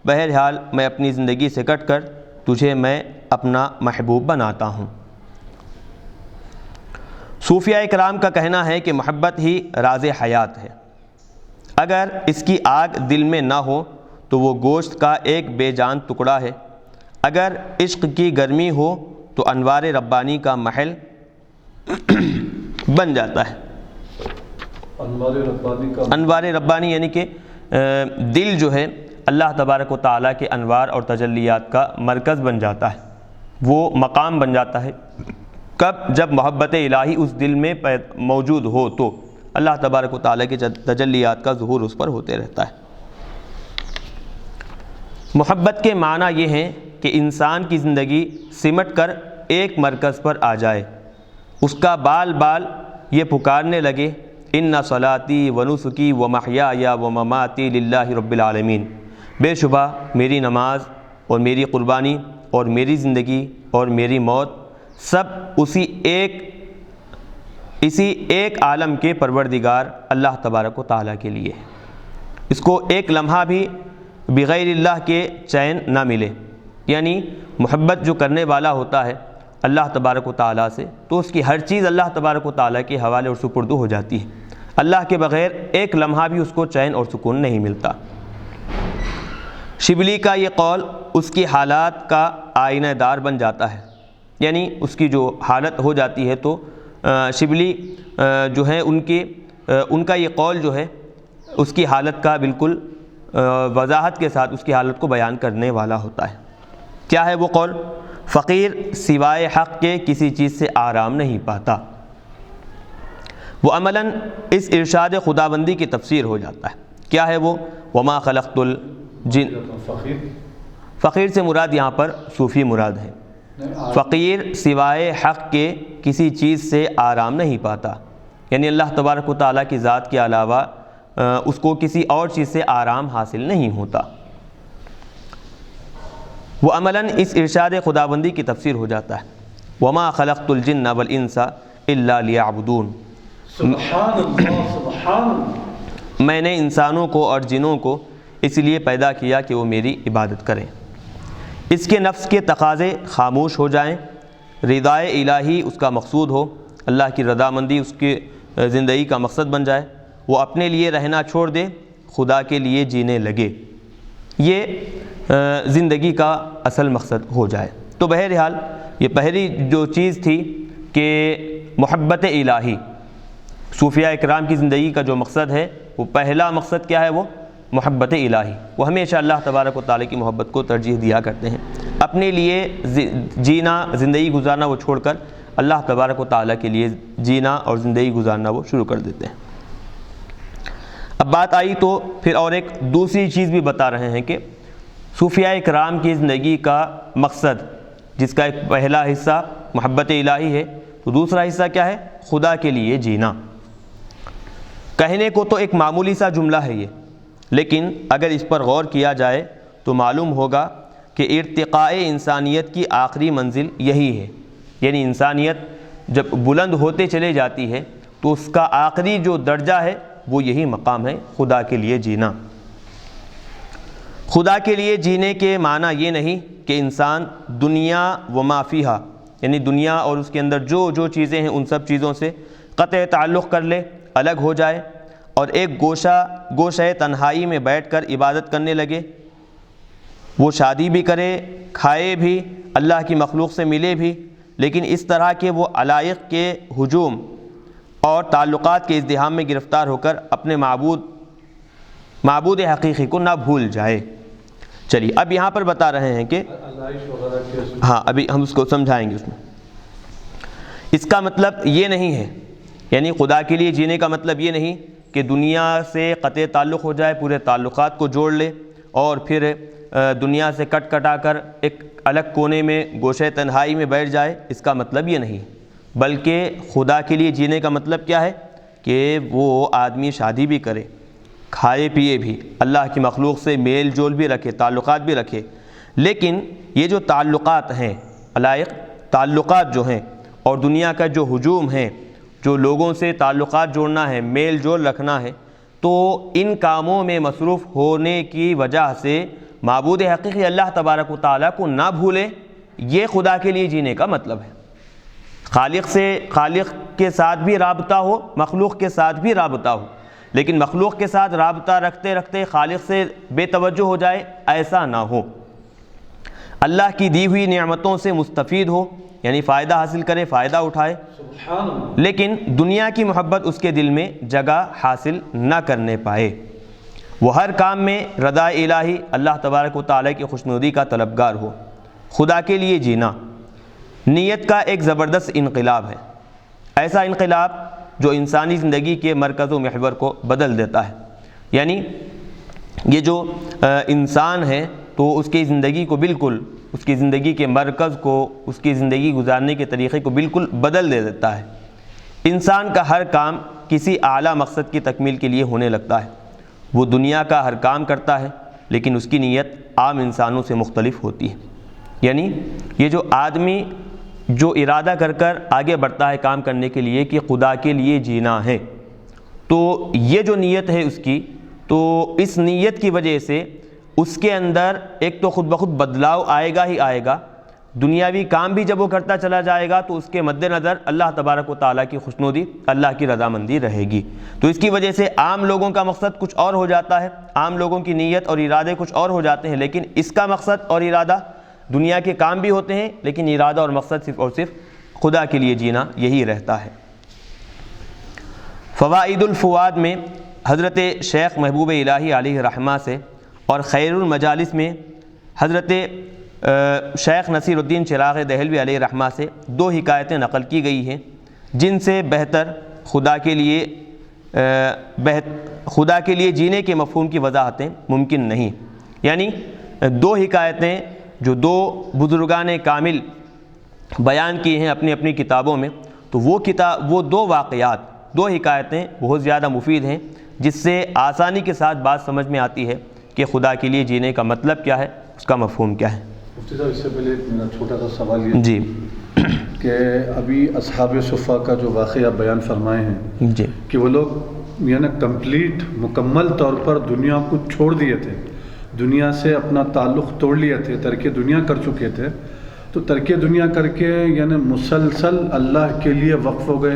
بہرحال میں اپنی زندگی سے کٹ کر تجھے میں اپنا محبوب بناتا ہوں۔ صوفیہ کرام کا کہنا ہے کہ محبت ہی راز حیات ہے، اگر اس کی آگ دل میں نہ ہو تو وہ گوشت کا ایک بے جان ٹکڑا ہے، اگر عشق کی گرمی ہو تو انوار ربانی کا محل بن جاتا ہے۔ انوار ربانی یعنی کہ دل جو ہے اللہ تبارک و تعالیٰ کے انوار اور تجلیات کا مرکز بن جاتا ہے، وہ مقام بن جاتا ہے۔ کب؟ جب محبت الہی اس دل میں موجود ہو تو اللہ تبارک و تعالیٰ کے تجلیات کا ظہور اس پر ہوتے رہتا ہے۔ محبت کے معنی یہ ہیں کہ انسان کی زندگی سمٹ کر ایک مرکز پر آ جائے، اس کا بال بال یہ پکارنے لگے ان صلاتی و نسکی و محیای و مماتی للہ رب العالمین، بے شبہ میری نماز اور میری قربانی اور میری زندگی اور میری موت سب اسی ایک عالم کے پروردگار اللہ تبارک و تعالیٰ کے لیے ہے۔ اس کو ایک لمحہ بھی بغیر اللہ کے چین نہ ملے، یعنی محبت جو کرنے والا ہوتا ہے اللہ تبارک و تعالیٰ سے تو اس کی ہر چیز اللہ تبارک و تعالیٰ کے حوالے اور سپرد ہو جاتی ہے، اللہ کے بغیر ایک لمحہ بھی اس کو چین اور سکون نہیں ملتا۔ شبلی کا یہ قول اس کی حالات کا آئینہ دار بن جاتا ہے، یعنی اس کی جو حالت ہو جاتی ہے تو شبلی جو ہے ان کا یہ قول جو ہے اس کی حالت کا بالکل وضاحت کے ساتھ اس کی حالت کو بیان کرنے والا ہوتا ہے۔ کیا ہے وہ قول؟ فقیر سوائے حق کے کسی چیز سے آرام نہیں پاتا۔ وہ عملاً اس ارشاد خداوندی کی تفسیر ہو جاتا ہے۔ کیا ہے وہ؟ وما خلقت الجن، فقیر سے مراد یہاں پر صوفی مراد ہے۔ فقیر سوائے حق کے کسی چیز سے آرام نہیں پاتا، یعنی اللہ تبارک و تعالیٰ کی ذات کے علاوہ اس کو کسی اور چیز سے آرام حاصل نہیں ہوتا۔ وہ عملاً اس ارشاد خداوندی کی تفسیر ہو جاتا ہے وما خلقت الجن والانس الا لیعبدون، سبحان اللہ سبحان اللہ، میں نے انسانوں کو اور جنوں کو اس لیے پیدا کیا کہ وہ میری عبادت کریں۔ اس کے نفس کے تقاضے خاموش ہو جائیں، رضائے الہی اس کا مقصود ہو، اللہ کی رضامندی اس کی زندگی کا مقصد بن جائے، وہ اپنے لیے رہنا چھوڑ دے، خدا کے لیے جینے لگے، یہ زندگی کا اصل مقصد ہو جائے۔ تو بہرحال یہ پہلی جو چیز تھی کہ محبت الہی، صوفیہ اکرام کی زندگی کا جو مقصد ہے وہ پہلا مقصد کیا ہے؟ وہ محبت الہی۔ وہ ہمیشہ اللہ تبارک و تعالیٰ کی محبت کو ترجیح دیا کرتے ہیں، اپنے لیے جینا زندگی گزارنا وہ چھوڑ کر اللہ تبارک و تعالیٰ کے لیے جینا اور زندگی گزارنا وہ شروع کر دیتے ہیں۔ اب بات آئی تو پھر اور ایک دوسری چیز بھی بتا رہے ہیں کہ صوفیہ اکرام کی زندگی کا مقصد، جس کا ایک پہلا حصہ محبت الہی ہے تو دوسرا حصہ کیا ہے؟ خدا کے لیے جینا۔ کہنے کو تو ایک معمولی سا جملہ ہے یہ، لیکن اگر اس پر غور کیا جائے تو معلوم ہوگا کہ ارتقاء انسانیت کی آخری منزل یہی ہے، یعنی انسانیت جب بلند ہوتے چلے جاتی ہے تو اس کا آخری جو درجہ ہے وہ یہی مقام ہے، خدا کے لیے جینا۔ خدا کے لیے جینے کے معنی یہ نہیں کہ انسان دنیا و ما فیہا، یعنی دنیا اور اس کے اندر جو چیزیں ہیں ان سب چیزوں سے قطع تعلق کر لے، الگ ہو جائے اور ایک گوشہ تنہائی میں بیٹھ کر عبادت کرنے لگے، وہ شادی بھی کرے، کھائے بھی، اللہ کی مخلوق سے ملے بھی، لیکن اس طرح کے وہ علائق کے ہجوم اور تعلقات کے ازدحام میں گرفتار ہو کر اپنے معبود حقیقی کو نہ بھول جائے۔ چلیے اب یہاں پر بتا رہے ہیں کہ ہاں ابھی ہم اس کو سمجھائیں گے، اس کا مطلب یہ نہیں ہے، یعنی خدا کے لیے جینے کا مطلب یہ نہیں کہ دنیا سے قطع تعلق ہو جائے، پورے تعلقات کو جوڑ لے اور پھر دنیا سے کٹا کر ایک الگ کونے میں گوشہ تنہائی میں بیٹھ جائے، اس کا مطلب یہ نہیں، بلکہ خدا کے لیے جینے کا مطلب کیا ہے کہ وہ آدمی شادی بھی کرے، کھائے پیے بھی، اللہ کی مخلوق سے میل جول بھی رکھے، تعلقات بھی رکھے، لیکن یہ جو تعلقات ہیں، علائق تعلقات جو ہیں اور دنیا کا جو ہجوم ہے، جو لوگوں سے تعلقات جوڑنا ہے، میل جول رکھنا ہے، تو ان کاموں میں مصروف ہونے کی وجہ سے معبود حقیقی اللہ تبارک و تعالیٰ کو نہ بھولے، یہ خدا کے لیے جینے کا مطلب ہے۔ خالق کے ساتھ بھی رابطہ ہو، مخلوق کے ساتھ بھی رابطہ ہو، لیکن مخلوق کے ساتھ رابطہ رکھتے رکھتے خالق سے بے توجہ ہو جائے، ایسا نہ ہو۔ اللہ کی دی ہوئی نعمتوں سے مستفید ہو، یعنی فائدہ حاصل کرے، فائدہ اٹھائے، سبحان اللہ، لیکن دنیا کی محبت اس کے دل میں جگہ حاصل نہ کرنے پائے۔ وہ ہر کام میں رضا الہی، اللہ تبارک و تعالیٰ کی خوشنودی کا طلبگار ہو۔ خدا کے لیے جینا نیت کا ایک زبردست انقلاب ہے، ایسا انقلاب جو انسانی زندگی کے مرکز و محور کو بدل دیتا ہے۔ یعنی یہ جو انسان ہے تو اس کی زندگی کو بالکل، اس کی زندگی کے مرکز کو، اس کی زندگی گزارنے کے طریقے کو بالکل بدل دے دیتا ہے۔ انسان کا ہر کام کسی اعلیٰ مقصد کی تکمیل کے لیے ہونے لگتا ہے۔ وہ دنیا کا ہر کام کرتا ہے لیکن اس کی نیت عام انسانوں سے مختلف ہوتی ہے۔ یعنی یہ جو آدمی جو ارادہ کر کر آگے بڑھتا ہے کام کرنے کے لیے کہ خدا کے لیے جینا ہے، تو یہ جو نیت ہے اس کی، تو اس نیت کی وجہ سے اس کے اندر ایک تو خود بخود بدلاؤ آئے گا ہی آئے گا۔ دنیاوی کام بھی جب وہ کرتا چلا جائے گا تو اس کے مد نظر اللہ تبارک و تعالیٰ کی خوشنودی، اللہ کی رضامندی رہے گی۔ تو اس کی وجہ سے عام لوگوں کا مقصد کچھ اور ہو جاتا ہے، عام لوگوں کی نیت اور ارادے کچھ اور ہو جاتے ہیں، لیکن اس کا مقصد اور ارادہ، دنیا کے کام بھی ہوتے ہیں لیکن ارادہ اور مقصد صرف اور صرف خدا کے لیے جینا یہی رہتا ہے۔ فوائد الفواد میں حضرت شیخ محبوب الہی علیہ رحمہ سے اور خیر المجالس میں حضرت شیخ نصیر الدین چراغ دہلوی علیہ رحمہ سے دو حکایتیں نقل کی گئی ہیں جن سے بہتر خدا کے لیے جینے کے مفہوم کی وضاحتیں ممکن نہیں۔ یعنی دو حکایتیں جو دو بزرگان کامل بیان کی ہیں اپنی اپنی کتابوں میں، تو وہ دو واقعات، دو حکایتیں بہت زیادہ مفید ہیں، جس سے آسانی کے ساتھ بات سمجھ میں آتی ہے کہ خدا کے لیے جینے کا مطلب کیا ہے، اس کا مفہوم کیا ہے۔ مفتی صاحب، اس سے پہلے ایک میرا چھوٹا سا سوال یہ جی کہ ابھی اصحاب صفہ کا جو واقعہ بیان فرمائے ہیں جی کہ وہ لوگ یعنی کمپلیٹ مکمل طور پر دنیا کو چھوڑ دیے تھے، دنیا سے اپنا تعلق توڑ لیے تھے، ترک دنیا کر چکے تھے، تو ترک دنیا کر کے یعنی مسلسل اللہ کے لیے وقف ہو گئے،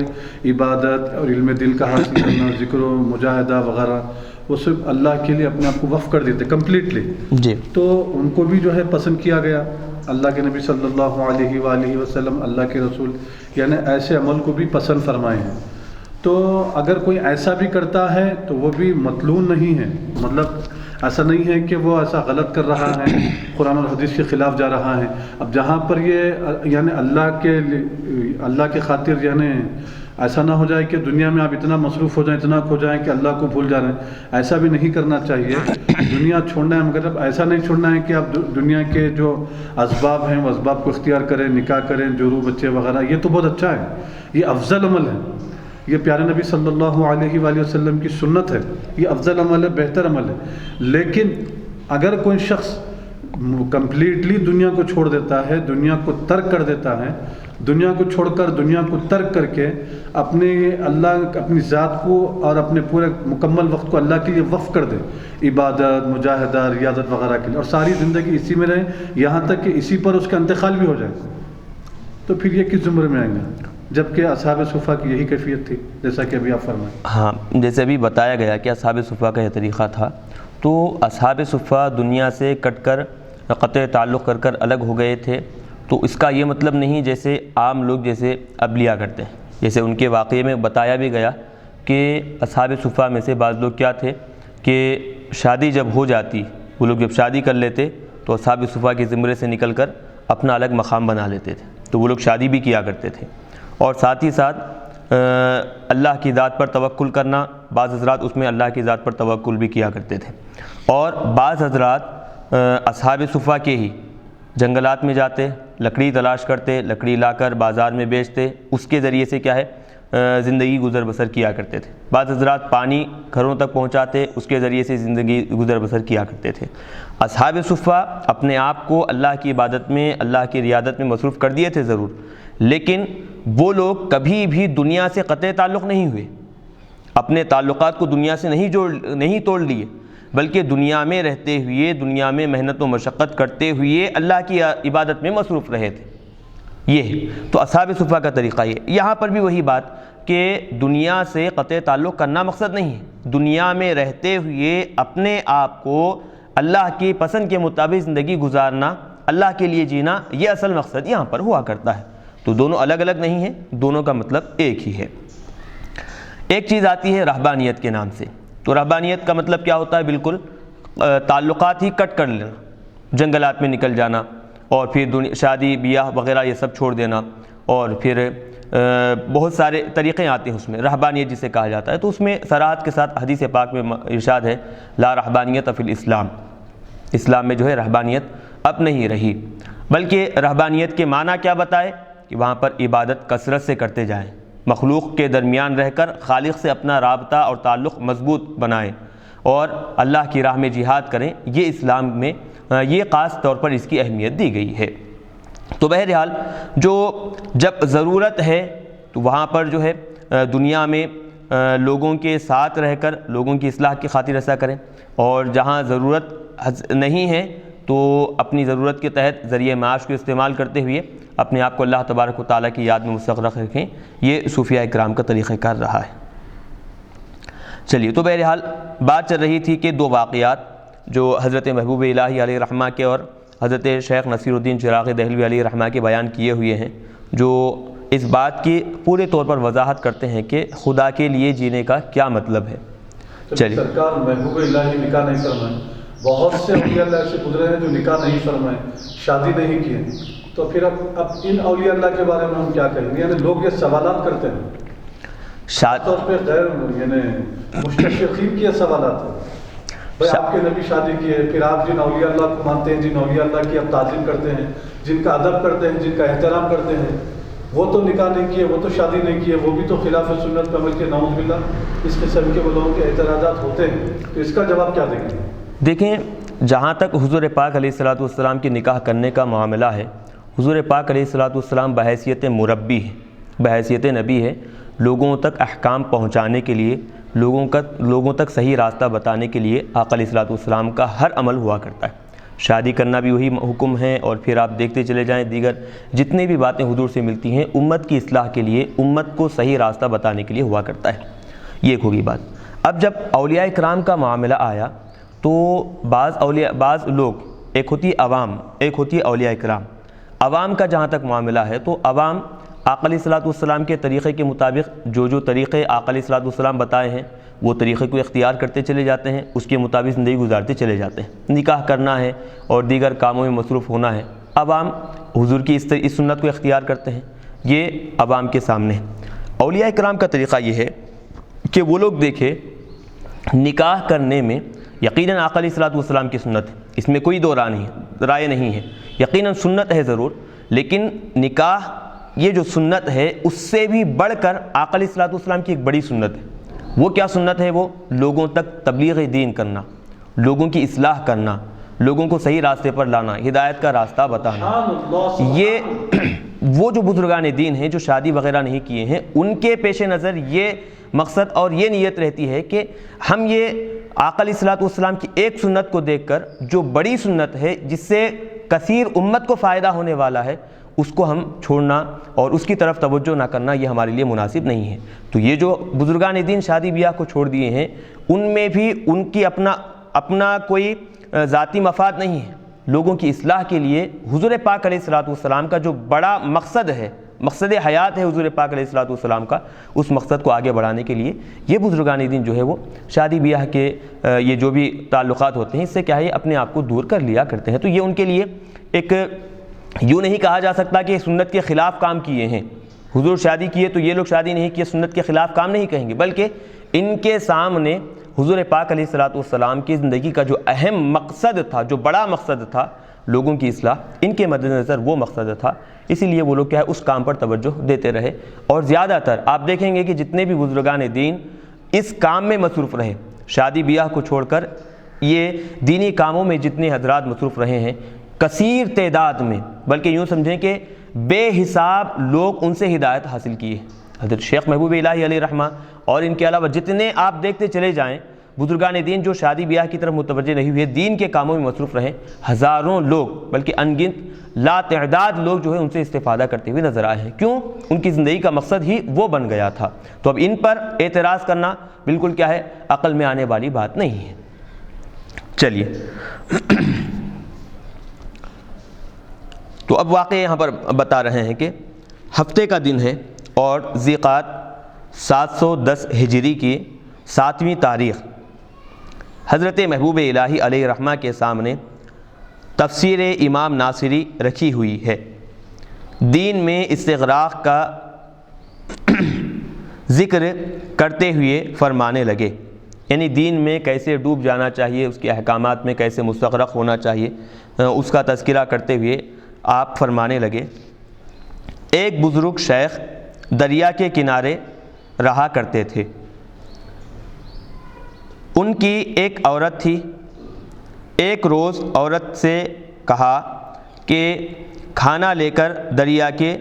عبادت اور علم دل کا حاصل کرنا، ذکر و مجاہدہ وغیرہ، وہ صرف اللہ کے لیے اپنے آپ کو وقف کر دیتے کمپلیٹلی۔ جی تو ان کو بھی جو ہے پسند کیا گیا، اللہ کے نبی صلی اللہ علیہ وآلہ وسلم، اللہ کے رسول یعنی ایسے عمل کو بھی پسند فرمائے ہیں۔ تو اگر کوئی ایسا بھی کرتا ہے تو وہ بھی مطلوب نہیں ہے، مطلب ایسا نہیں ہے کہ وہ ایسا غلط کر رہا ہے، قرآن اور حدیث کے خلاف جا رہا ہے۔ اب جہاں پر یہ یعنی اللہ کے خاطر یعنی ایسا نہ ہو جائے کہ دنیا میں آپ اتنا مصروف ہو جائیں، اتنا کھو جائیں کہ اللہ کو بھول جا رہے ہیں، ایسا بھی نہیں کرنا چاہیے۔ دنیا چھوڑنا ہے مگر ایسا نہیں چھوڑنا ہے کہ آپ دنیا کے جو اسباب ہیں وہ اسباب کو اختیار کریں، نکاح کریں، جورو بچے وغیرہ، یہ تو بہت اچھا ہے، یہ افضل عمل ہے، یہ پیارے نبی صلی اللہ علیہ وآلہ وسلم کی سنت ہے، یہ افضل عمل ہے، بہتر عمل ہے۔ لیکن اگر کوئی شخص کمپلیٹلی دنیا کو چھوڑ دیتا ہے، دنیا کو ترک کر دیتا ہے، دنیا کو چھوڑ کر، دنیا کو ترک کر کے اپنی ذات کو اور اپنے پورے مکمل وقت کو اللہ کے لیے وقف کر دے، عبادت، مجاہدہ، ریاضت وغیرہ کے لیے، اور ساری زندگی اسی میں رہے یہاں تک کہ اسی پر اس کا انتقال بھی ہو جائے، تو پھر یہ کس زمرے میں آئیں گے؟ جبکہ اصحاب صفہ کی یہی کیفیت تھی، جیسا کہ ابھی آپ فرمائیں۔ ہاں، جیسے ابھی بتایا گیا کہ اصحاب صفہ کا یہ طریقہ تھا، تو اصحاب صفہ دنیا سے کٹ کر، قطع تعلق کر کر الگ ہو گئے تھے، تو اس کا یہ مطلب نہیں جیسے عام لوگ جیسے اب لیا کرتے ہیں۔ جیسے ان کے واقعے میں بتایا بھی گیا کہ اصحاب صفہ میں سے بعض لوگ کیا تھے کہ شادی جب ہو جاتی، وہ لوگ جب شادی کر لیتے تو اصحاب صفہ کے زمرے سے نکل کر اپنا الگ مقام بنا لیتے تھے، تو وہ لوگ شادی بھی کیا کرتے تھے، اور ساتھ ہی ساتھ اللہ کی ذات پر توکل کرنا، بعض حضرات اس میں اللہ کی ذات پر توکل بھی کیا کرتے تھے، اور بعض حضرات اصحاب صفہ کے ہی جنگلات میں جاتے، لکڑی تلاش کرتے، لکڑی لا کر بازار میں بیچتے، اس کے ذریعے سے کیا ہے زندگی گزر بسر کیا کرتے تھے۔ بعض حضرات پانی گھروں تک پہنچاتے، اس کے ذریعے سے زندگی گزر بسر کیا کرتے تھے۔ اصحاب صفہ اپنے آپ کو اللہ کی عبادت میں، اللہ کی ریاضت میں مصروف کر دیے تھے ضرور، لیکن وہ لوگ کبھی بھی دنیا سے قطع تعلق نہیں ہوئے، اپنے تعلقات کو دنیا سے نہیں توڑ لیے، بلکہ دنیا میں رہتے ہوئے، دنیا میں محنت و مشقت کرتے ہوئے اللہ کی عبادت میں مصروف رہے تھے۔ یہ تو اصحاب صفہ کا طریقہ یہ۔ یہاں پر بھی وہی بات کہ دنیا سے قطع تعلق کرنا مقصد نہیں ہے، دنیا میں رہتے ہوئے اپنے آپ کو اللہ کی پسند کے مطابق زندگی گزارنا، اللہ کے لیے جینا، یہ اصل مقصد یہاں پر ہوا کرتا ہے۔ تو دونوں الگ الگ نہیں ہیں، دونوں کا مطلب ایک ہی ہے۔ ایک چیز آتی ہے رہبانیت کے نام سے۔ تو رہبانیت کا مطلب کیا ہوتا ہے؟ بالکل تعلقات ہی کٹ کر لینا، جنگلات میں نکل جانا، اور پھر شادی بیاہ وغیرہ یہ سب چھوڑ دینا، اور پھر بہت سارے طریقے آتے ہیں اس میں، رہبانیت جسے کہا جاتا ہے۔ تو اس میں صراحت کے ساتھ حدیث پاک میں ارشاد ہے لا رہبانیت فی الاسلام، اسلام میں جو ہے رہبانیت اب نہیں رہی، بلکہ رہبانیت کے معنی کیا بتائے کہ وہاں پر عبادت کثرت سے کرتے جائیں، مخلوق کے درمیان رہ کر خالق سے اپنا رابطہ اور تعلق مضبوط بنائیں، اور اللہ کی راہ میں جہاد کریں۔ یہ اسلام میں یہ خاص طور پر اس کی اہمیت دی گئی ہے۔ تو بہرحال جو جب ضرورت ہے تو وہاں پر جو ہے دنیا میں لوگوں کے ساتھ رہ کر لوگوں کی اصلاح کی خاطر ایسا کریں، اور جہاں ضرورت نہیں ہے تو اپنی ضرورت کے تحت ذریعہ معاش کو استعمال کرتے ہوئے اپنے آپ کو اللہ تبارک و تعالیٰ کی یاد میں مستغرق رکھیں۔ یہ صوفیاء کرام کا طریقہ کار رہا ہے۔ چلیے، تو بہرحال بات چل رہی تھی کہ دو واقعات جو حضرت محبوب الہی علیہ رحمہ کے اور حضرت شیخ نصیر الدین چراغی دہلوی علیہ رحمہ کے بیان کیے ہوئے ہیں، جو اس بات کی پورے طور پر وضاحت کرتے ہیں کہ خدا کے لیے جینے کا کیا مطلب ہے۔ چلیے، سرکار محبوب الہی نکاح نہیں فرمائے، بہت سے اولیاء اللہ سے گزرے ہیں جو نکاح نہیں فرمائے، شادی نہیں کیے، تو پھر اب ان اولیاء اللہ کے بارے میں ہم کیا کہیں گے؟ یعنی لوگ یہ سوالات کرتے ہیں، خاص طور پہ غیر یعنی مستشرقین کے سوالات ہیں، بھائی آپ کے نبی شادی کیے، پھر آپ جن اولیاء اللہ کو مانتے ہیں، جن اولیاء اللہ کی آپ تعظیم کرتے ہیں، جن کا ادب کرتے ہیں، جن کا احترام کرتے ہیں، وہ تو نکاح نہیں کیے، وہ تو شادی نہیں کیے، وہ بھی تو خلاف سنت پہ عمل کے، نعوذ باللہ اس قسم کے لوگوں کے اعتراضات ہوتے ہیں، تو اس کا جواب کیا دیں گے؟ دیکھیں، جہاں تک حضور پاک علیہ الصلوۃ والسلام کی نکاح کرنے کا معاملہ ہے، حضور پاک علیہ الصلوۃ والسلام بحیثیت مربی ہے، بحیثیت نبی ہے، لوگوں تک احکام پہنچانے کے لیے، لوگوں تک صحیح راستہ بتانے کے لیے آقا علیہ الصلوۃ والسلام کا ہر عمل ہوا کرتا ہے۔ شادی کرنا بھی وہی حکم ہے، اور پھر آپ دیکھتے چلے جائیں دیگر جتنی بھی باتیں حضور سے ملتی ہیں امت کی اصلاح کے لیے، امت کو صحیح راستہ بتانے کے لیے ہوا کرتا ہے۔ یہ ایک ہوگی بات۔ اب جب اولیاء کرام کا معاملہ آیا تو بعض لوگ، ایک ہوتی ہے عوام، ایک ہوتی ہے اولیاء کرام۔ عوام کا جہاں تک معاملہ ہے تو عوام آقا علیہ الصلوۃ والسلام کے طریقے کے مطابق جو طریقے آقا علیہ الصلوۃ والسلام بتائے ہیں وہ طریقے کو اختیار کرتے چلے جاتے ہیں، اس کے مطابق زندگی گزارتے چلے جاتے ہیں۔ نکاح کرنا ہے اور دیگر کاموں میں مصروف ہونا ہے، عوام حضور کی اس سنت کو اختیار کرتے ہیں، یہ عوام کے سامنے ہے۔ اولیاء کرام کا طریقہ یہ ہے کہ وہ لوگ دیکھے نکاح کرنے میں یقیناً آقا علیہ الصلوۃ والسلام کی سنت ہے، اس میں کوئی دو رائے نہیں ہے، یقیناً سنت ہے ضرور، لیکن نکاح یہ جو سنت ہے اس سے بھی بڑھ کر آقا علیہ الصلوۃ والسلام کی ایک بڑی سنت ہے۔ وہ کیا سنت ہے؟ وہ لوگوں تک تبلیغ دین کرنا، لوگوں کی اصلاح کرنا، لوگوں کو صحیح راستے پر لانا، ہدایت کا راستہ بتانا۔ یہ وہ جو بزرگان دین ہیں جو شادی وغیرہ نہیں کیے ہیں، ان کے پیش نظر یہ مقصد اور یہ نیت رہتی ہے کہ ہم یہ آقا علیہ الصلوۃ والسلام کی ایک سنت کو دیکھ کر جو بڑی سنت ہے جس سے کثیر امت کو فائدہ ہونے والا ہے، اس کو ہم چھوڑنا اور اس کی طرف توجہ نہ کرنا یہ ہمارے لیے مناسب نہیں ہے۔ تو یہ جو بزرگان دین شادی بیاہ کو چھوڑ دیے ہیں، ان میں بھی ان کی اپنا کوئی ذاتی مفاد نہیں ہے، لوگوں کی اصلاح کے لیے حضور پاک علیہ الصلوۃ والسلام کا جو بڑا مقصد ہے، مقصد حیات ہے حضور پاک علیہ الصلوۃ والسلام کا، اس مقصد کو آگے بڑھانے کے لیے یہ بزرگان دین جو ہے وہ شادی بیاہ کے یہ جو بھی تعلقات ہوتے ہیں اس سے کیا ہے اپنے آپ کو دور کر لیا کرتے ہیں۔ تو یہ ان کے لیے ایک یوں نہیں کہا جا سکتا کہ سنت کے خلاف کام کیے ہیں، حضور شادی کیے تو یہ لوگ شادی نہیں کیے، سنت کے خلاف کام نہیں کہیں گے، بلکہ ان کے سامنے حضور پاک علیہ الصلوۃ والسلام کی زندگی کا جو اہم مقصد تھا، جو بڑا مقصد تھا لوگوں کی اصلاح، ان کے مد نظر وہ مقصد تھا، اسی لیے وہ لوگ کیا ہے اس کام پر توجہ دیتے رہے۔ اور زیادہ تر آپ دیکھیں گے کہ جتنے بھی بزرگان دین اس کام میں مصروف رہے، شادی بیاہ کو چھوڑ کر یہ دینی کاموں میں جتنے حضرات مصروف رہے ہیں، کثیر تعداد میں، بلکہ یوں سمجھیں کہ بے حساب لوگ ان سے ہدایت حاصل کیے، حضرت شیخ محبوب الہی علیہ رحمہ اور ان کے علاوہ جتنے آپ دیکھتے چلے جائیں بزرگان دین جو شادی بیاہ کی طرف متوجہ نہیں ہوئے، دین کے کاموں میں مصروف رہیں، ہزاروں لوگ بلکہ انگنت لا تعداد لوگ جو ہے ان سے استفادہ کرتے ہوئے نظر آئے ہیں۔ کیوں؟ ان کی زندگی کا مقصد ہی وہ بن گیا تھا۔ تو اب ان پر اعتراض کرنا بالکل کیا ہے، عقل میں آنے والی بات نہیں ہے۔ چلیے تو اب واقعہ یہاں پر بتا رہے ہیں کہ ہفتے کا دن ہے اور ذی قعدہ 710 ہجری کی 7ویں تاریخ حضرت محبوب الہی علیہ رحمہ کے سامنے تفسیر امام ناصری رکھی ہوئی ہے۔ دین میں استغراق کا ذکر کرتے ہوئے فرمانے لگے، یعنی دین میں کیسے ڈوب جانا چاہیے، اس کے احکامات میں کیسے مستغرق ہونا چاہیے، اس کا تذکرہ کرتے ہوئے آپ فرمانے لگے، ایک بزرگ شیخ دریا کے کنارے رہا کرتے تھے۔ ان کی ایک عورت تھی۔ ایک روز عورت سے کہا کہ کھانا لے کر دریا کے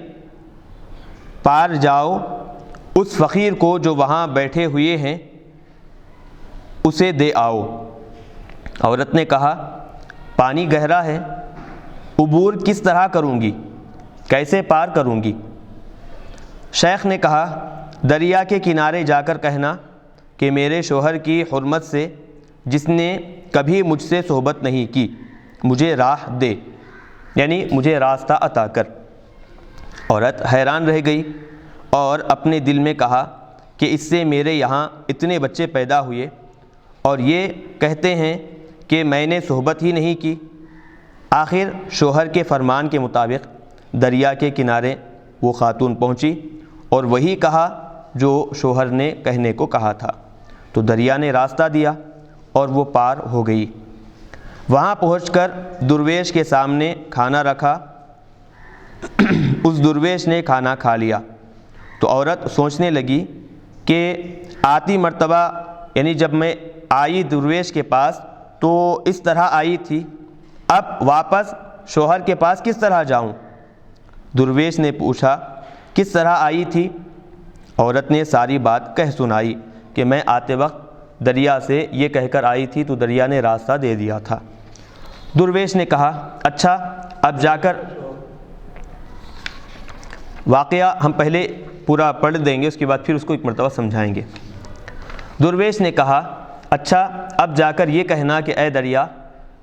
پار جاؤ، اس فقیر کو جو وہاں بیٹھے ہوئے ہیں اسے دے آؤ۔ عورت نے کہا پانی گہرا ہے، عبور کس طرح کروں گی، کیسے پار کروں گی؟ شیخ نے کہا دریا کے کنارے جا کر کہنا کہ میرے شوہر کی حرمت سے جس نے کبھی مجھ سے صحبت نہیں کی مجھے راہ دے، یعنی مجھے راستہ عطا کر۔ عورت حیران رہ گئی اور اپنے دل میں کہا کہ اس سے میرے یہاں اتنے بچے پیدا ہوئے اور یہ کہتے ہیں کہ میں نے صحبت ہی نہیں کی۔ آخر شوہر کے فرمان کے مطابق دریا کے کنارے وہ خاتون پہنچی اور وہی کہا جو شوہر نے کہنے کو کہا تھا، تو دریا نے راستہ دیا اور وہ پار ہو گئی۔ وہاں پہنچ کر درویش کے سامنے کھانا رکھا، اس درویش نے کھانا کھا لیا تو عورت سوچنے لگی کہ آتی مرتبہ یعنی جب میں آئی درویش کے پاس تو اس طرح آئی تھی، اب واپس شوہر کے پاس کس طرح جاؤں؟ درویش نے پوچھا کس طرح آئی تھی؟ عورت نے ساری بات کہہ سنائی کہ میں آتے وقت دریا سے یہ کہہ کر آئی تھی تو دریا نے راستہ دے دیا تھا۔ درویش نے کہا اچھا اب جا کر، واقعہ ہم پہلے پورا پڑھ دیں گے اس کے بعد پھر اس کو ایک مرتبہ سمجھائیں گے۔ درویش نے کہا اچھا اب جا کر یہ کہنا کہ اے دریا،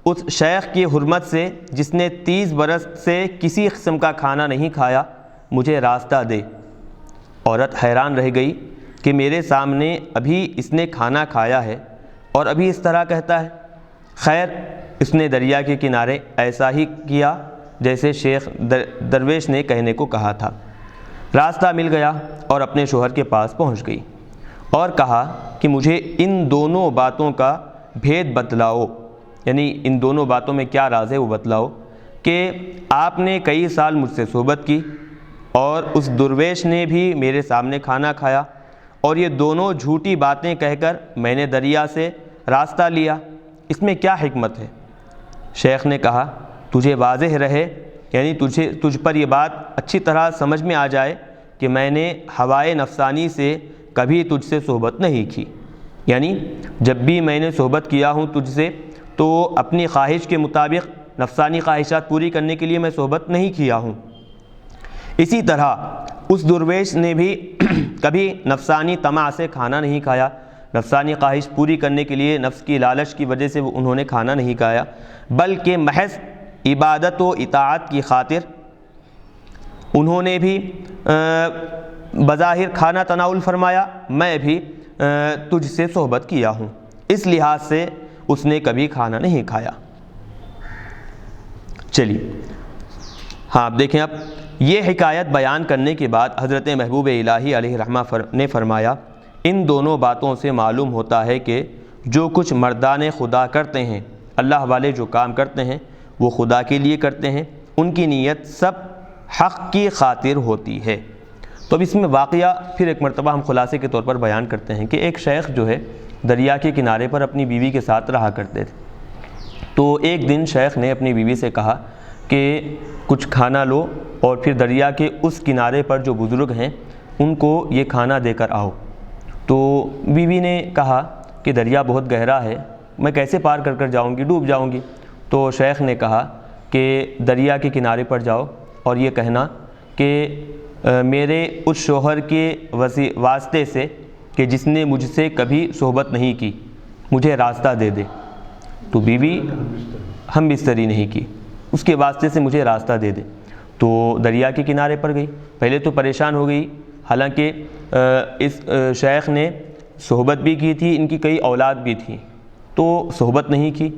اس شیخ کی حرمت سے جس نے 30 برس سے کسی قسم کا کھانا نہیں کھایا مجھے راستہ دے۔ عورت حیران رہ گئی کہ میرے سامنے ابھی اس نے کھانا کھایا ہے اور ابھی اس طرح کہتا ہے۔ خیر اس نے دریا کے کنارے ایسا ہی کیا جیسے شیخ درویش نے کہنے کو کہا تھا۔ راستہ مل گیا اور اپنے شوہر کے پاس پہنچ گئی اور کہا کہ مجھے ان دونوں باتوں کا بھید بتلاؤ، یعنی ان دونوں باتوں میں کیا راز ہے وہ بتلاؤ کہ آپ نے کئی سال مجھ سے صحبت کی اور اس درویش نے بھی میرے سامنے کھانا کھایا اور یہ دونوں جھوٹی باتیں کہہ کر میں نے دریا سے راستہ لیا، اس میں کیا حکمت ہے؟ شیخ نے کہا تجھے واضح رہے، یعنی تجھ پر یہ بات اچھی طرح سمجھ میں آ جائے کہ میں نے ہوائے نفسانی سے کبھی تجھ سے صحبت نہیں کی، یعنی جب بھی میں نے صحبت کیا ہوں تجھ سے تو اپنی خواہش کے مطابق نفسانی خواہشات پوری کرنے کے لیے میں صحبت نہیں کیا ہوں۔ اسی طرح اس درویش نے بھی کبھی نفسانی طمع سے کھانا نہیں کھایا، نفسانی خواہش پوری کرنے کے لیے نفس کی لالچ کی وجہ سے انہوں نے کھانا نہیں کھایا، بلکہ محض عبادت و اطاعت کی خاطر انہوں نے بھی بظاہر کھانا تناول فرمایا، میں بھی تجھ سے صحبت کیا ہوں، اس لحاظ سے اس نے کبھی کھانا نہیں کھایا۔ چلیے ہاں اب دیکھیں، اب یہ حکایت بیان کرنے کے بعد حضرت محبوب الہی علیہ رحمہ نے فرمایا ان دونوں باتوں سے معلوم ہوتا ہے کہ جو کچھ مردان خدا کرتے ہیں، اللہ والے جو کام کرتے ہیں وہ خدا کے لیے کرتے ہیں، ان کی نیت سب حق کی خاطر ہوتی ہے۔ تو اب اس میں واقعہ پھر ایک مرتبہ ہم خلاصے کے طور پر بیان کرتے ہیں کہ ایک شیخ جو ہے دریا کے کنارے پر اپنی بیوی کے ساتھ رہا کرتے تھے۔ تو ایک دن شیخ نے اپنی بیوی سے کہا کہ کچھ کھانا لو اور پھر دریا کے اس کنارے پر جو بزرگ ہیں ان کو یہ کھانا دے کر آؤ۔ تو بیوی نے کہا کہ دریا بہت گہرا ہے، میں کیسے پار کر کر جاؤں گی، ڈوب جاؤں گی۔ تو شیخ نے کہا کہ دریا کے کنارے پر جاؤ اور یہ کہنا کہ میرے اس شوہر کے واسطے سے کہ جس نے مجھ سے کبھی صحبت نہیں کی مجھے راستہ دے دے۔ تو بیوی ہم بستری نہیں کی، اس کے واسطے سے مجھے راستہ دے دے۔ تو دریا کے کنارے پر گئی، پہلے تو پریشان ہو گئی، حالانکہ اس شیخ نے صحبت بھی کی تھی، ان کی کئی اولاد بھی تھی، تو صحبت نہیں کی۔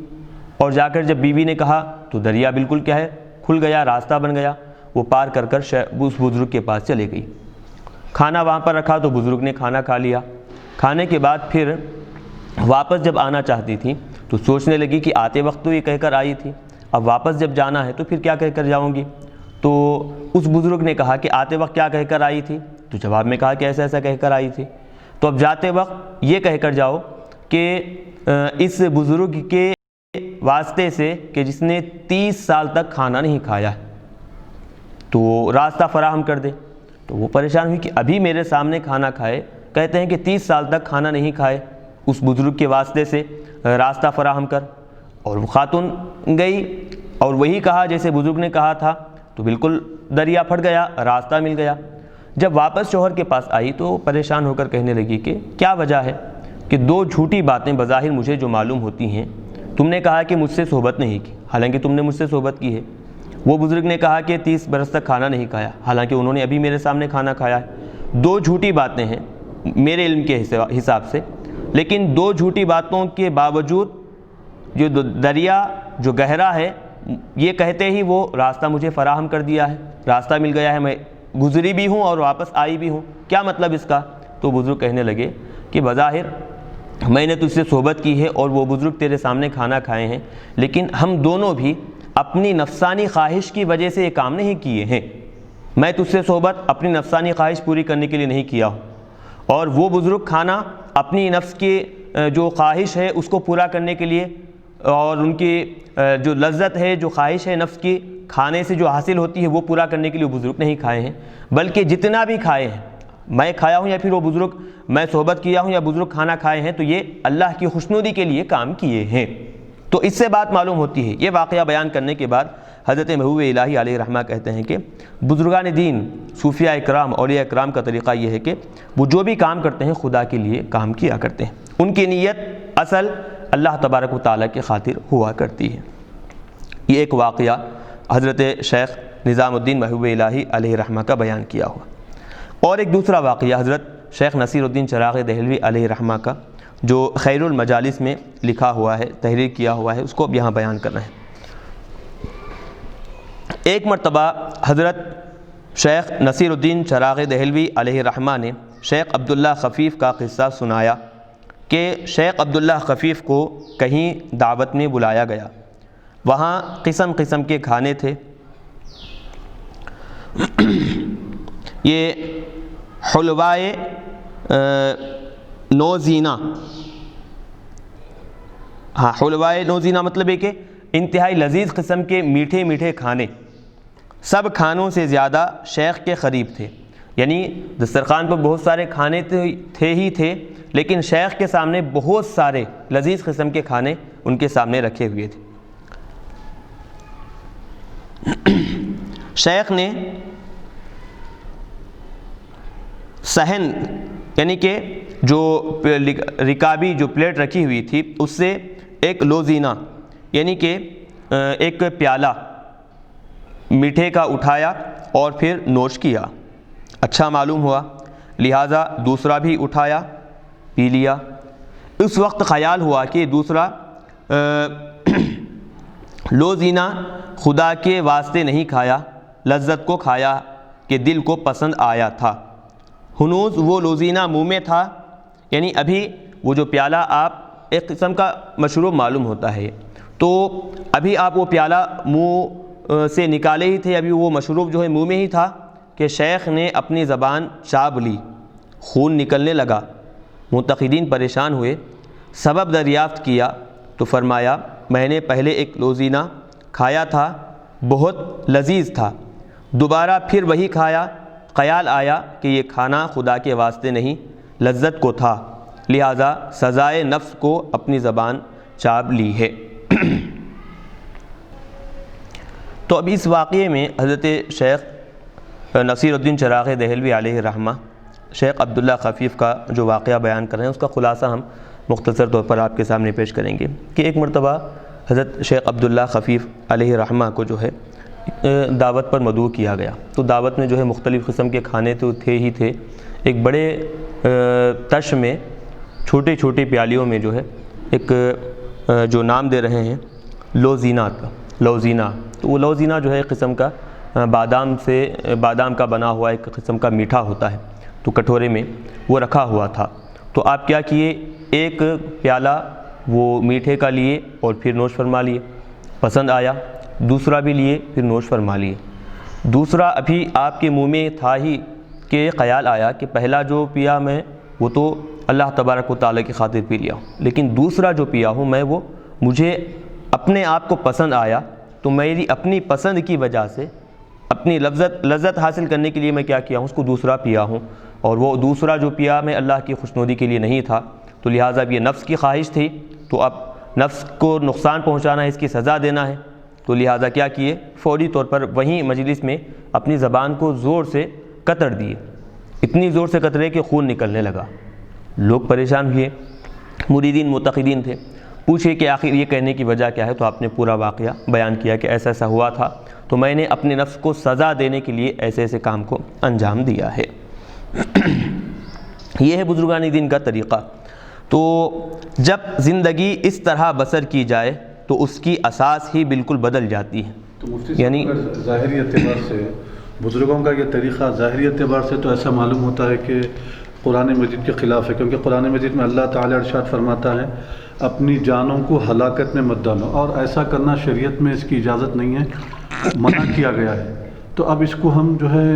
اور جا کر جب بیوی نے کہا تو دریا بالکل کیا ہے کھل گیا، راستہ بن گیا، وہ پار کر کر اس بزرگ کے پاس چلے گئی۔ کھانا وہاں پر رکھا تو بزرگ نے کھانا کھا لیا۔ کھانے کے بعد پھر واپس جب آنا چاہتی تھی تو سوچنے لگی کہ آتے وقت تو یہ کہہ کر آئی تھی، اب واپس جب جانا ہے تو پھر کیا کہہ کر جاؤں گی۔ تو اس بزرگ نے کہا کہ آتے وقت کیا کہہ کر آئی تھی؟ تو جواب میں کہا کہ ایسا ایسا کہہ کر آئی تھی۔ تو اب جاتے وقت یہ کہہ کر جاؤ کہ اس بزرگ کے واسطے سے کہ جس نے 30 سال تک کھانا نہیں کھایا تو راستہ فراہم کر دے۔ تو وہ پریشان ہوئی کہ ابھی میرے سامنے کھانا کھائے، کہتے ہیں کہ 30 سال تک کھانا نہیں کھائے، اس بزرگ کے واسطے سے راستہ فراہم کر۔ اور وہ خاتون گئی اور وہی کہا جیسے بزرگ نے کہا تھا، تو بالکل دریا پھٹ گیا، راستہ مل گیا۔ جب واپس شوہر کے پاس آئی تو پریشان ہو کر کہنے لگی کہ کیا وجہ ہے کہ 2 جھوٹی باتیں بظاہر مجھے جو معلوم ہوتی ہیں، تم نے کہا کہ مجھ سے صحبت نہیں کی، حالانکہ تم نے مجھ سے صحبت کی ہے۔ وہ بزرگ نے کہا کہ 30 برس تک کھانا نہیں کھایا، حالانکہ انہوں نے ابھی میرے سامنے کھانا کھایا ہے۔ 2 جھوٹی باتیں ہیں میرے علم کے حساب سے، لیکن 2 جھوٹی باتوں کے باوجود جو دریا جو گہرا ہے یہ کہتے ہی وہ راستہ مجھے فراہم کر دیا ہے، راستہ مل گیا ہے، میں گزری بھی ہوں اور واپس آئی بھی ہوں، کیا مطلب اس کا؟ تو بزرگ کہنے لگے کہ بظاہر میں نے تجھ سے صحبت کی ہے اور وہ بزرگ تیرے سامنے کھانا کھائے ہیں، لیکن ہم دونوں بھی اپنی نفسانی خواہش کی وجہ سے یہ کام نہیں کیے ہیں۔ میں تجھ سے صحبت اپنی نفسانی خواہش پوری کرنے کے لیے نہیں کیا ہوں، اور وہ بزرگ کھانا اپنی نفس کی جو خواہش ہے اس کو پورا کرنے کے لیے، اور ان کی جو لذت ہے، جو خواہش ہے نفس کی کھانے سے جو حاصل ہوتی ہے وہ پورا کرنے کے لیے بزرگ نہیں کھائے ہیں، بلکہ جتنا بھی کھائے ہیں، میں کھایا ہوں یا پھر وہ بزرگ میں صحبت کیا ہوں یا بزرگ کھانا کھائے ہیں، تو یہ اللہ کی خوشنودی کے لیے کام کیے ہیں۔ تو اس سے بات معلوم ہوتی ہے۔ یہ واقعہ بیان کرنے کے بعد حضرت محبوب الہی علیہ رحمہ کہتے ہیں کہ بزرگان دین، صوفیاء اکرام، اولیاء اکرام کا طریقہ یہ ہے کہ وہ جو بھی کام کرتے ہیں خدا کے لیے کام کیا کرتے ہیں، ان کی نیت اصل اللہ تبارک و تعالیٰ کی خاطر ہوا کرتی ہے۔ یہ ایک واقعہ حضرت شیخ نظام الدین محبوب الہی علیہ رحمہ کا بیان کیا ہوا۔ اور ایک دوسرا واقعہ حضرت شیخ نصیر الدین چراغ دہلوی علیہ رحمہ کا جو خیر المجالس میں لکھا ہوا ہے، تحریر کیا ہوا ہے، اس کو اب یہاں بیان کرنا ہے۔ ایک مرتبہ حضرت شیخ نصیر الدین چراغ دہلوی علیہ رحمہ نے شیخ عبداللہ خفیف کا قصہ سنایا کہ شیخ عبداللہ خفیف کو کہیں دعوت میں بلایا گیا، وہاں قسم قسم کے کھانے تھے۔ یہ حلوائے نوزینہ، حلوائے نوزینہ مطلب ہے کہ انتہائی لذیذ قسم کے میٹھے میٹھے کھانے، سب کھانوں سے زیادہ شیخ کے قریب تھے، یعنی دسترخوان پر بہت سارے کھانے تھے ہی تھے، لیکن شیخ کے سامنے بہت سارے لذیذ قسم کے کھانے ان کے سامنے رکھے ہوئے تھے۔ شیخ نے صحن یعنی کہ جو رکابی جو پلیٹ رکھی ہوئی تھی اس سے ایک لوزینہ یعنی کہ ایک پیالہ میٹھے کا اٹھایا اور پھر نوش کیا، اچھا معلوم ہوا، لہٰذا دوسرا بھی اٹھایا، پی لیا۔ اس وقت خیال ہوا کہ دوسرا لوزینہ خدا کے واسطے نہیں کھایا، لذت کو کھایا کہ دل کو پسند آیا تھا، ہنوز وہ لوزینہ منہ میں تھا، یعنی ابھی وہ جو پیالہ آپ ایک قسم کا مشروب معلوم ہوتا ہے، تو ابھی آپ وہ پیالہ منہ سے نکالے ہی تھے، ابھی وہ مشروب جو ہے منہ میں ہی تھا کہ شیخ نے اپنی زبان چاپ لی، خون نکلنے لگا۔ معتقدین پریشان ہوئے، سبب دریافت کیا تو فرمایا میں نے پہلے ایک لوزینہ کھایا تھا، بہت لذیذ تھا، دوبارہ پھر وہی کھایا، خیال آیا کہ یہ کھانا خدا کے واسطے نہیں لذت کو تھا، لہٰذا سزائے نفس کو اپنی زبان چاپ لی ہے۔ تو اب اس واقعے میں حضرت شیخ نصیر الدین چراغ دہلوی علیہ رحمہ شیخ عبداللہ خفیف کا جو واقعہ بیان کر رہے ہیں اس کا خلاصہ ہم مختصر طور پر آپ کے سامنے پیش کریں گے کہ ایک مرتبہ حضرت شیخ عبداللہ خفیف علیہ رحمہ کو جو ہے دعوت پر مدعو کیا گیا۔ تو دعوت میں جو ہے مختلف قسم کے کھانے تو تھے ہی تھے، ایک بڑے تش میں چھوٹے چھوٹے پیالیوں میں جو ہے ایک جو نام دے رہے ہیں لوزینہ کا، لوزینہ، تو وہ لوزینہ جو ہے ایک قسم کا بادام کا بنا ہوا ایک قسم کا میٹھا ہوتا ہے، تو کٹورے میں وہ رکھا ہوا تھا۔ تو آپ کیا کیے، ایک پیالہ وہ میٹھے کا لیے اور پھر نوش فرما لیے، پسند آیا، دوسرا بھی لیے پھر نوش فرما لیے، دوسرا ابھی آپ کے منہ میں تھا ہی کہ خیال آیا کہ پہلا جو پیا میں وہ تو اللہ تبارک و تعالیٰ کی خاطر پی لیا ہوں، لیکن دوسرا جو پیا ہوں میں وہ مجھے اپنے آپ کو پسند آیا، تو میری اپنی پسند کی وجہ سے اپنی لذت حاصل کرنے کے لیے میں کیا کیا ہوں، اس کو دوسرا پیا ہوں، اور وہ دوسرا جو پیا میں اللہ کی خوشنودی کے لیے نہیں تھا، تو لہٰذا اب یہ نفس کی خواہش تھی، تو اب نفس کو نقصان پہنچانا ہے، اس کی سزا دینا ہے، تو لہٰذا کیا کیے، فوری طور پر وہیں مجلس میں اپنی زبان کو زور سے کتر دیے، اتنی زور سے کترے کہ خون نکلنے لگا۔ لوگ پریشان ہوئے، مریدین معتقدین تھے، پوچھے کہ آخر یہ کہنے کی وجہ کیا ہے، تو آپ نے پورا واقعہ بیان کیا کہ ایسا ایسا ہوا تھا، تو میں نے اپنے نفس کو سزا دینے کے لیے ایسے ایسے کام کو انجام دیا ہے۔ یہ ہے بزرگان دین کا طریقہ۔ تو جب زندگی اس طرح بسر کی جائے تو اس کی اساس ہی بالکل بدل جاتی ہے۔ تو مفتی صاحب یعنی ظاہری اعتبار سے بزرگوں کا یہ طریقہ ظاہری اعتبار سے تو ایسا معلوم ہوتا ہے کہ قرآن مجید کے خلاف ہے، کیونکہ قرآن مجید میں اللہ تعالی ارشاد فرماتا ہے اپنی جانوں کو ہلاکت میں مت ڈالو، اور ایسا کرنا شریعت میں اس کی اجازت نہیں ہے، منع کیا گیا ہے۔ تو اب اس کو ہم جو ہے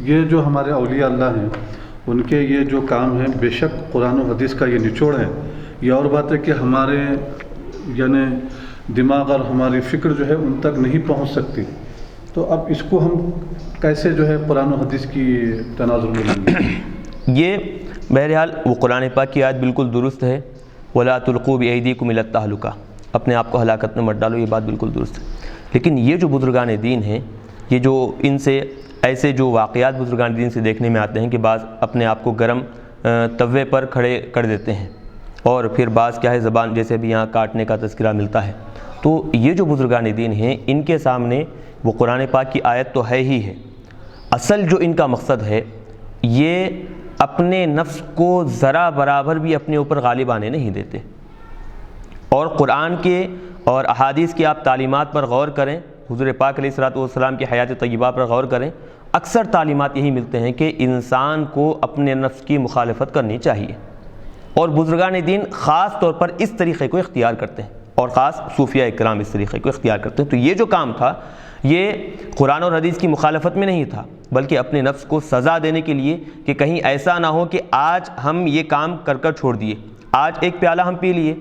یہ جو ہمارے اولیاء اللہ ہیں ان کے یہ جو کام ہیں، بے شک قرآن و حدیث کا یہ نچوڑ ہے، یہ اور بات ہے کہ ہمارے یعنی دماغ اور ہماری فکر جو ہے ان تک نہیں پہنچ سکتی، تو اب اس کو ہم کیسے جو ہے قرآن و حدیث کی تناظر میں لیں گے؟ یہ بہرحال وہ قرآن پاک کی آیت بالکل درست ہے، وَلَا تُلْقُوا بِأَيْدِيكُمْ إِلَى التَّهْلُكَةِ، اپنے آپ کو ہلاکت میں مت ڈالو، یہ بات بالکل درست ہے۔ لیکن یہ جو بزرگان دین ہیں، یہ جو ان سے ایسے جو واقعات بزرگان دین سے دیکھنے میں آتے ہیں کہ بعض اپنے آپ کو گرم توے پر کھڑے کر دیتے ہیں، اور پھر بعض کیا ہے زبان جیسے بھی یہاں کاٹنے کا تذکرہ ملتا ہے، تو یہ جو بزرگان دین ہیں ان کے سامنے وہ قرآن پاک کی آیت تو ہے ہی ہے، اصل جو ان کا مقصد ہے یہ اپنے نفس کو ذرا برابر بھی اپنے اوپر غالب آنے نہیں دیتے، اور قرآن کے اور احادیث کی آپ تعلیمات پر غور کریں، حضور پاک علیہ الصلوۃ والسلام کی حیات طیبہ پر غور کریں، اکثر تعلیمات یہی ملتے ہیں کہ انسان کو اپنے نفس کی مخالفت کرنی چاہیے، اور بزرگان دین خاص طور پر اس طریقے کو اختیار کرتے ہیں، اور خاص صوفیہ اکرام اس طریقے کو اختیار کرتے ہیں۔ تو یہ جو کام تھا یہ قرآن اور حدیث کی مخالفت میں نہیں تھا، بلکہ اپنے نفس کو سزا دینے کے لیے کہ کہیں ایسا نہ ہو کہ آج ہم یہ کام کر چھوڑ دیے، آج ایک پیالہ ہم پی لیے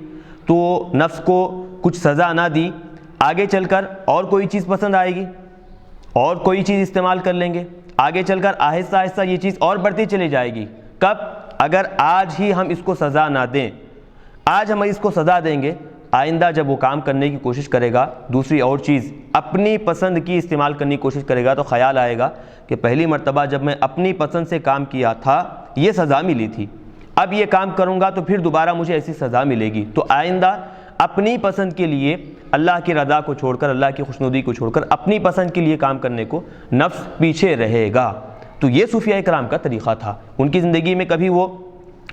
تو نفس کو کچھ سزا نہ دی، آگے چل کر اور کوئی چیز پسند آئے گی، اور کوئی چیز استعمال کر لیں گے، آگے چل کر آہستہ آہستہ یہ چیز اور بڑھتی چلی جائے گی۔ کب؟ اگر آج ہی ہم اس کو سزا نہ دیں، آج ہم اس کو سزا دیں گے، آئندہ جب وہ کام کرنے کی کوشش کرے گا، دوسری اور چیز اپنی پسند کی استعمال کرنے کی کوشش کرے گا، تو خیال آئے گا کہ پہلی مرتبہ جب میں اپنی پسند سے کام کیا تھا یہ سزا ملی تھی، اب یہ کام کروں گا تو پھر دوبارہ مجھے ایسی سزا ملے گی، تو آئندہ اپنی پسند کے لیے اللہ کی رضا کو چھوڑ کر، اللہ کی خوشنودی کو چھوڑ کر اپنی پسند کے لیے کام کرنے کو نفس پیچھے رہے گا۔ تو یہ صوفیہ کرام کا طریقہ تھا، ان کی زندگی میں کبھی وہ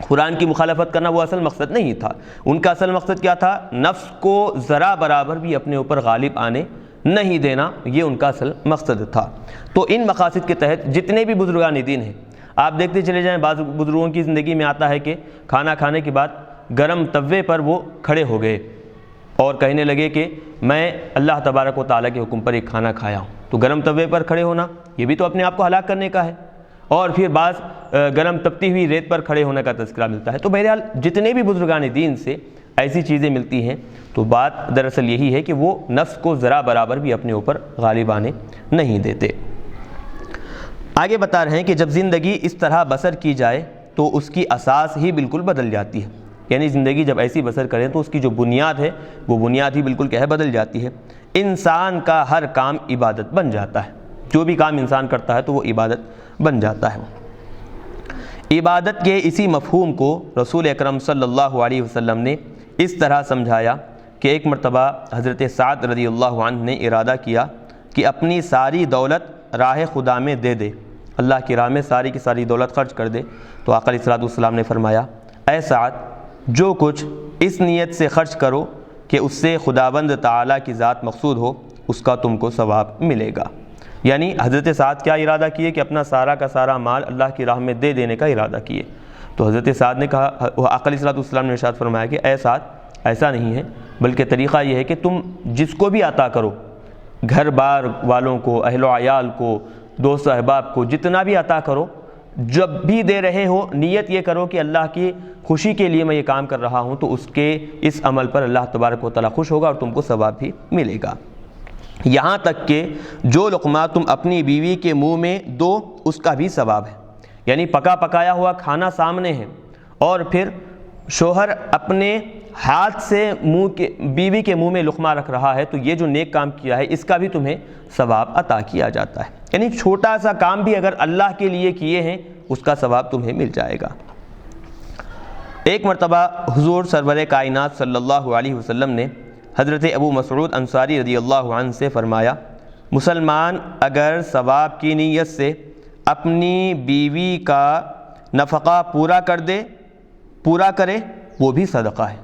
قرآن کی مخالفت کرنا وہ اصل مقصد نہیں تھا، ان کا اصل مقصد کیا تھا؟ نفس کو ذرا برابر بھی اپنے اوپر غالب آنے نہیں دینا، یہ ان کا اصل مقصد تھا۔ تو ان مقاصد کے تحت جتنے بھی بزرگان دین ہیں آپ دیکھتے چلے جائیں، بعض بزرگوں کی زندگی میں آتا ہے کہ کھانا کھانے کے بعد گرم توے پر وہ کھڑے ہو گئے اور کہنے لگے کہ میں اللہ تبارک و تعالیٰ کے حکم پر ایک کھانا کھایا ہوں، تو گرم توے پر کھڑے ہونا یہ بھی تو اپنے آپ کو ہلاک کرنے کا ہے، اور پھر بعض گرم تپتی ہوئی ریت پر کھڑے ہونے کا تذکرہ ملتا ہے۔ تو بہرحال جتنے بھی بزرگان دین سے ایسی چیزیں ملتی ہیں تو بات دراصل یہی ہے کہ وہ نفس کو ذرا برابر بھی اپنے اوپر غالب آنے نہیں دیتے۔ آگے بتا رہے ہیں کہ جب زندگی اس طرح بسر کی جائے تو اس کی اساس ہی بالکل بدل جاتی ہے، یعنی زندگی جب ایسی بسر کریں تو اس کی جو بنیاد ہے وہ بنیاد ہی بالکل کیا ہے، بدل جاتی ہے۔ انسان کا ہر کام عبادت بن جاتا ہے، جو بھی کام انسان کرتا ہے تو وہ عبادت بن جاتا ہے۔ عبادت کے اسی مفہوم کو رسول اکرم صلی اللہ علیہ وسلم نے اس طرح سمجھایا کہ ایک مرتبہ حضرت سعد رضی اللہ عنہ نے ارادہ کیا کہ اپنی ساری دولت راہ خدا میں دے دے، اللہ کی راہ میں ساری کی ساری دولت خرچ کر دے۔ تو آقا علیہ الصلوۃ والسلام نے فرمایا، اے سعد، جو کچھ اس نیت سے خرچ کرو کہ اس سے خداوند تعالیٰ کی ذات مقصود ہو، اس کا تم کو ثواب ملے گا۔ یعنی حضرت سعد کیا ارادہ کیے کہ اپنا سارا کا سارا مال اللہ کی راہ میں دے دینے کا ارادہ کیے۔ تو حضرت سعد نے کہا، آقا علیہ الصلوۃ والسلام نے ارشاد فرمایا کہ اے سعد، ایسا نہیں ہے، بلکہ طریقہ یہ ہے کہ تم جس کو بھی عطا کرو، گھر بار والوں کو، اہل و عیال کو، دوست احباب کو، جتنا بھی عطا کرو، جب بھی دے رہے ہو نیت یہ کرو کہ اللہ کی خوشی کے لیے میں یہ کام کر رہا ہوں، تو اس کے اس عمل پر اللہ تبارک و تعالیٰ خوش ہوگا اور تم کو ثواب بھی ملے گا۔ یہاں تک کہ جو لقمہ تم اپنی بیوی کے منہ میں دو، اس کا بھی ثواب ہے۔ یعنی پکا پکایا ہوا کھانا سامنے ہے اور پھر شوہر اپنے ہاتھ سے بیوی کے منہ میں لقمہ رکھ رہا ہے، تو یہ جو نیک کام کیا ہے اس کا بھی تمہیں ثواب عطا کیا جاتا ہے۔ یعنی چھوٹا سا کام بھی اگر اللہ کے لیے کیے ہیں، اس کا ثواب تمہیں مل جائے گا۔ ایک مرتبہ حضور سرور کائنات صلی اللہ علیہ وسلم نے حضرت ابو مسعود انصاری رضی اللہ عنہ سے فرمایا، مسلمان اگر ثواب کی نیت سے اپنی بیوی کا نفقہ پورا کرے، وہ بھی صدقہ ہے۔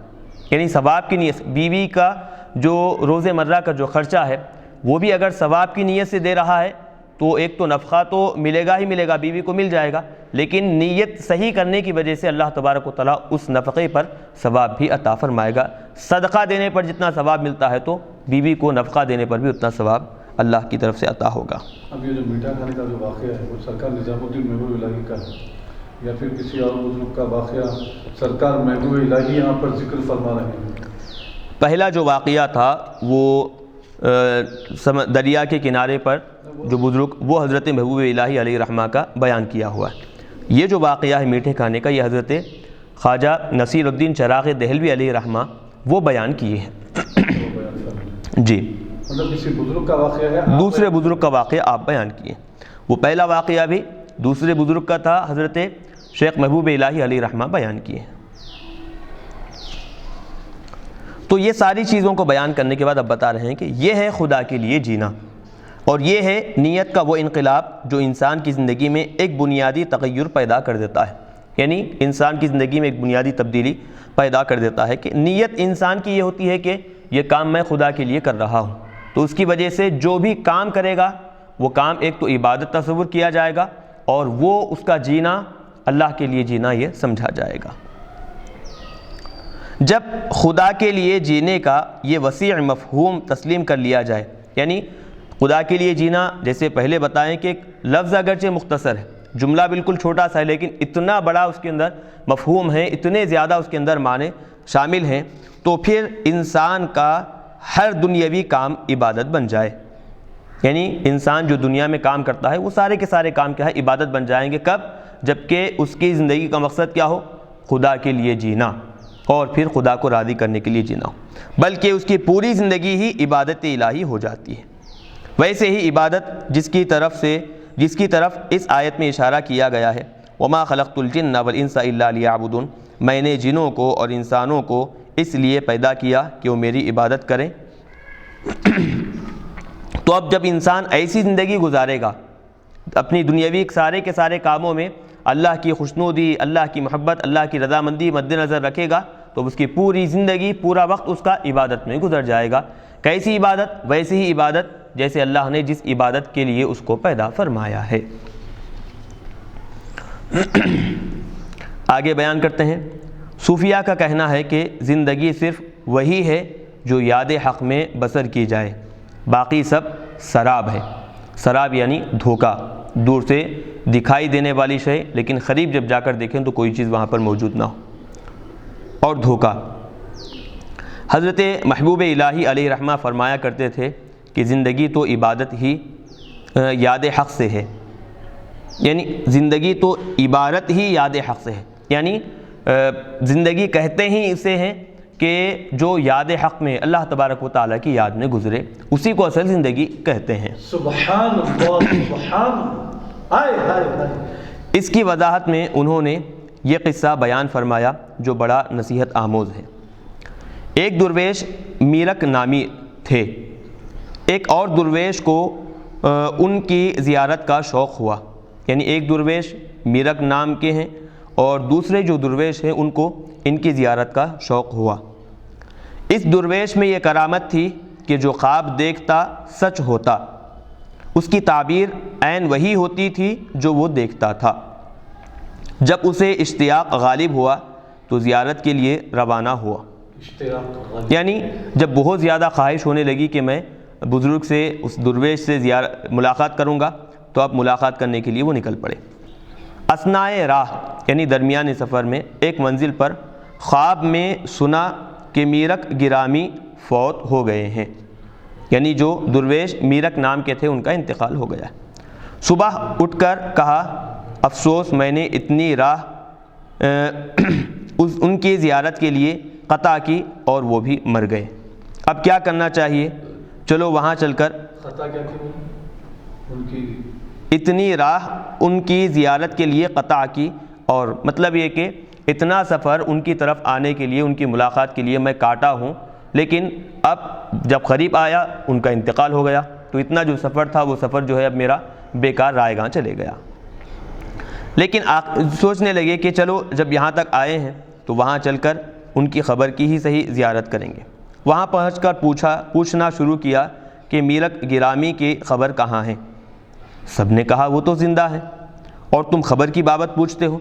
یعنی ثواب کی نیت، بیوی کا جو روز مرہ کا جو خرچہ ہے وہ بھی اگر ثواب کی نیت سے دے رہا ہے تو ایک تو نفقہ تو ملے گا ہی ملے گا، بیوی کو مل جائے گا، لیکن نیت صحیح کرنے کی وجہ سے اللہ تبارک و تعالیٰ اس نفقے پر ثواب بھی عطا فرمائے گا۔ صدقہ دینے پر جتنا ثواب ملتا ہے تو بیوی کو نفقہ دینے پر بھی اتنا ثواب اللہ کی طرف سے عطا ہوگا۔ اب یہ جو میٹھا کھانے کا جو واقعہ ہے وہ سرکار نظام الدین محبوب الہی کا ہے یا پھر کسی اور بزرگ کا واقعہ سرکار محبوب الہی یہاں پر ذکر فرما رہے ہیں؟ پہلا جو واقعہ تھا وہ دریا کے کنارے پر جو بزرگ، وہ حضرت محبوب الہی علیہ رحمہ کا بیان کیا ہوا ہے۔ یہ جو واقعہ ہے میٹھے کھانے کا، یہ حضرت خواجہ نصیر الدین چراغ دہلوی علیہ رحمہ وہ بیان کیے ہیں۔ جی، مطلب کسی بزرگ کا واقعہ ہے، دوسرے بزرگ کا واقعہ آپ بیان کیے۔ وہ پہلا واقعہ بھی دوسرے بزرگ کا تھا، حضرت شیخ محبوب الہی علیہ رحمہ بیان کیے۔ تو یہ ساری چیزوں کو بیان کرنے کے بعد اب بتا رہے ہیں کہ یہ ہے خدا کے لیے جینا، اور یہ ہے نیت کا وہ انقلاب جو انسان کی زندگی میں ایک بنیادی تغیر پیدا کر دیتا ہے۔ یعنی انسان کی زندگی میں ایک بنیادی تبدیلی پیدا کر دیتا ہے کہ نیت انسان کی یہ ہوتی ہے کہ یہ کام میں خدا کے لیے کر رہا ہوں، تو اس کی وجہ سے جو بھی کام کرے گا وہ کام ایک تو عبادت تصور کیا جائے گا، اور وہ اس کا جینا اللہ کے لیے جینا یہ سمجھا جائے گا۔ جب خدا کے لیے جینے کا یہ وسیع مفہوم تسلیم کر لیا جائے، یعنی خدا کے لیے جینا، جیسے پہلے بتائیں کہ ایک لفظ اگرچہ مختصر ہے، جملہ بالکل چھوٹا سا ہے، لیکن اتنا بڑا اس کے اندر مفہوم ہے، اتنے زیادہ اس کے اندر معنی شامل ہیں، تو پھر انسان کا ہر دنیاوی کام عبادت بن جائے۔ یعنی انسان جو دنیا میں کام کرتا ہے وہ سارے کے سارے کام کیا ہے، عبادت بن جائیں گے۔ کب؟ جبکہ اس کی زندگی کا مقصد کیا ہو، خدا کے لیے جینا، اور پھر خدا کو راضی کرنے کے لیے جینا ہو، بلکہ اس کی پوری زندگی ہی عبادت الہی ہو جاتی ہے۔ ویسے ہی عبادت جس کی طرف اس آیت میں اشارہ کیا گیا ہے، وما خلقت الجن والانس الا لیعبدون، میں نے جنوں کو اور انسانوں کو اس لیے پیدا کیا کہ وہ میری عبادت کریں۔ تو اب جب انسان ایسی زندگی گزارے گا، اپنی دنیاوی سارے کے سارے کاموں میں اللہ کی خوشنودی، اللہ کی محبت، اللہ کی رضامندی مد نظر رکھے گا، تو اس کی پوری زندگی، پورا وقت اس کا عبادت میں گزر جائے گا۔ کیسی عبادت؟ ویسی ہی عبادت جیسے اللہ نے جس عبادت کے لیے اس کو پیدا فرمایا ہے۔ آگے بیان کرتے ہیں، صوفیہ کا کہنا ہے کہ زندگی صرف وہی ہے جو یاد حق میں بسر کی جائے، باقی سب سراب ہے۔ سراب یعنی دھوکہ، دور سے دکھائی دینے والی شے لیکن قریب جب جا کر دیکھیں تو کوئی چیز وہاں پر موجود نہ ہو، اور دھوکہ۔ حضرت محبوب الہی علیہ رحمہ فرمایا کرتے تھے کہ زندگی تو عبادت ہی یاد حق سے ہے، یعنی زندگی تو عبارت ہی یاد حق سے ہے، یعنی زندگی کہتے ہی اسے ہیں کہ جو یاد حق میں اللہ تبارک و تعالیٰ کی یاد میں گزرے، اسی کو اصل زندگی کہتے ہیں۔ سبحان اللہ، سبحان اللہ، آئے ہائے ہائے۔ اس کی وضاحت میں انہوں نے یہ قصہ بیان فرمایا جو بڑا نصیحت آموز ہے۔ ایک درویش میرک نامی تھے، ایک اور درویش کو ان کی زیارت کا شوق ہوا، یعنی ایک درویش میرک نام کے ہیں اور دوسرے جو درویش ہیں ان کو ان کی زیارت کا شوق ہوا۔ اس درویش میں یہ کرامت تھی کہ جو خواب دیکھتا سچ ہوتا، اس کی تعبیر عین وہی ہوتی تھی جو وہ دیکھتا تھا۔ جب اسے اشتیاق غالب ہوا تو زیارت کے لیے روانہ ہوا، یعنی جب بہت زیادہ خواہش ہونے لگی کہ میں بزرگ سے، اس درویش سے ملاقات کروں گا، تو اب ملاقات کرنے کے لیے وہ نکل پڑے۔ اثنائے راہ یعنی درمیان سفر میں ایک منزل پر خواب میں سنا کہ میرک گرامی فوت ہو گئے ہیں، یعنی جو درویش میرک نام کے تھے ان کا انتقال ہو گیا۔ صبح اٹھ کر کہا افسوس، میں نے اتنی راہ ان کی زیارت کے لیے قطع کی اور وہ بھی مر گئے، اب کیا کرنا چاہیے؟ چلو وہاں چل کر قطع کیا کی؟ ان کی اتنی راہ ان کی زیارت کے لیے قطع کی، اور مطلب یہ کہ اتنا سفر ان کی طرف آنے کے لیے، ان کی ملاقات کے لیے میں کاٹا ہوں، لیکن اب جب قریب آیا ان کا انتقال ہو گیا، تو اتنا جو سفر تھا وہ سفر جو ہے اب میرا بیکار رائے گاں چلے گیا۔ لیکن سوچنے لگے کہ چلو جب یہاں تک آئے ہیں تو وہاں چل کر ان کی خبر کی ہی صحیح زیارت کریں گے۔ وہاں پہنچ کر پوچھنا شروع کیا کہ میرک گرامی کی خبر کہاں ہے؟ سب نے کہا وہ تو زندہ ہے اور تم خبر کی بابت پوچھتے ہو،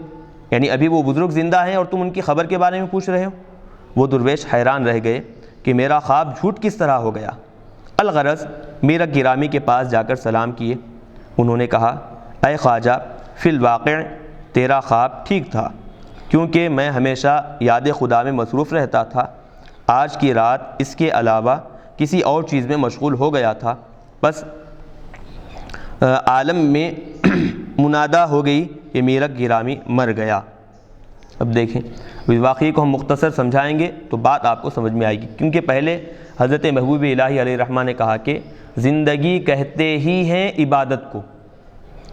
یعنی ابھی وہ بزرگ زندہ ہیں اور تم ان کی خبر کے بارے میں پوچھ رہے ہو۔ وہ درویش حیران رہ گئے کہ میرا خواب جھوٹ کس طرح ہو گیا۔ الغرض میرک گرامی کے پاس جا کر سلام کیے۔ انہوں نے کہا اے خواجہ، فی الواقع تیرا خواب ٹھیک تھا، کیونکہ میں ہمیشہ یاد خدا میں مصروف رہتا تھا۔ آج کی رات اس کے علاوہ کسی اور چیز میں مشغول ہو گیا تھا، بس عالم میں منادہ ہو گئی کہ میرک گرامی مر گیا۔ اب دیکھیں اس واقعے کو ہم مختصر سمجھائیں گے تو بات آپ کو سمجھ میں آئے گی، کیونکہ پہلے حضرت محبوب الہی علیہ الرحمہ نے کہا کہ زندگی کہتے ہی ہیں عبادت کو،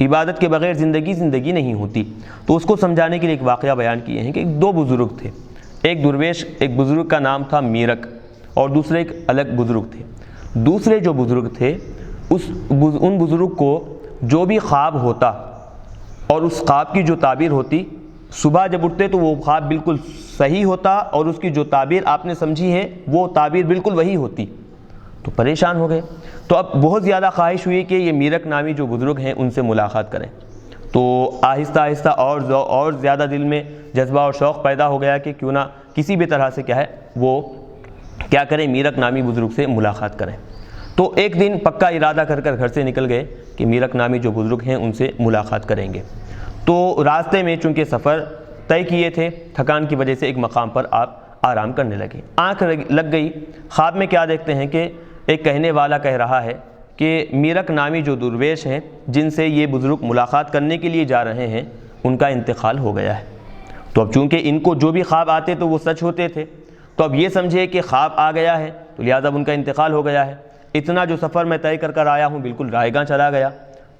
عبادت کے بغیر زندگی نہیں ہوتی، تو اس کو سمجھانے کے لیے ایک واقعہ بیان کیے ہیں کہ دو بزرگ تھے، ایک درویش، ایک بزرگ کا نام تھا میرک اور دوسرے ایک الگ بزرگ تھے۔ دوسرے جو بزرگ تھے ان بزرگ کو جو بھی خواب ہوتا اور اس خواب کی جو تعبیر ہوتی، صبح جب اٹھتے تو وہ خواب بالکل صحیح ہوتا اور اس کی جو تعبیر آپ نے سمجھی ہے وہ تعبیر بالکل وہی ہوتی، تو پریشان ہو گئے۔ تو اب بہت زیادہ خواہش ہوئی کہ یہ میرک نامی جو بزرگ ہیں ان سے ملاقات کریں، تو آہستہ آہستہ اور زیادہ دل میں جذبہ اور شوق پیدا ہو گیا کہ کیوں نہ کسی بھی طرح سے کیا ہے وہ کیا کریں، میرک نامی بزرگ سے ملاقات کریں۔ تو ایک دن پکا ارادہ کر گھر سے نکل گئے کہ میرک نامی جو بزرگ ہیں ان سے ملاقات کریں گے۔ تو راستے میں چونکہ سفر طے کیے تھے، تھکان کی وجہ سے ایک مقام پر آپ آرام کرنے لگے۔ آنکھ لگ گئی، خواب میں کیا دیکھتے ہیں کہ ایک کہنے والا کہہ رہا ہے کہ میرک نامی جو درویش ہیں جن سے یہ بزرگ ملاقات کرنے کے لیے جا رہے ہیں ان کا انتقال ہو گیا ہے۔ تو اب چونکہ ان کو جو بھی خواب آتے تو وہ سچ ہوتے تھے، تو اب یہ سمجھے کہ خواب آ گیا ہے تو لہٰذا ان کا انتقال ہو گیا ہے، اتنا جو سفر میں طے کر آیا ہوں بالکل رائے گاں چلا گیا،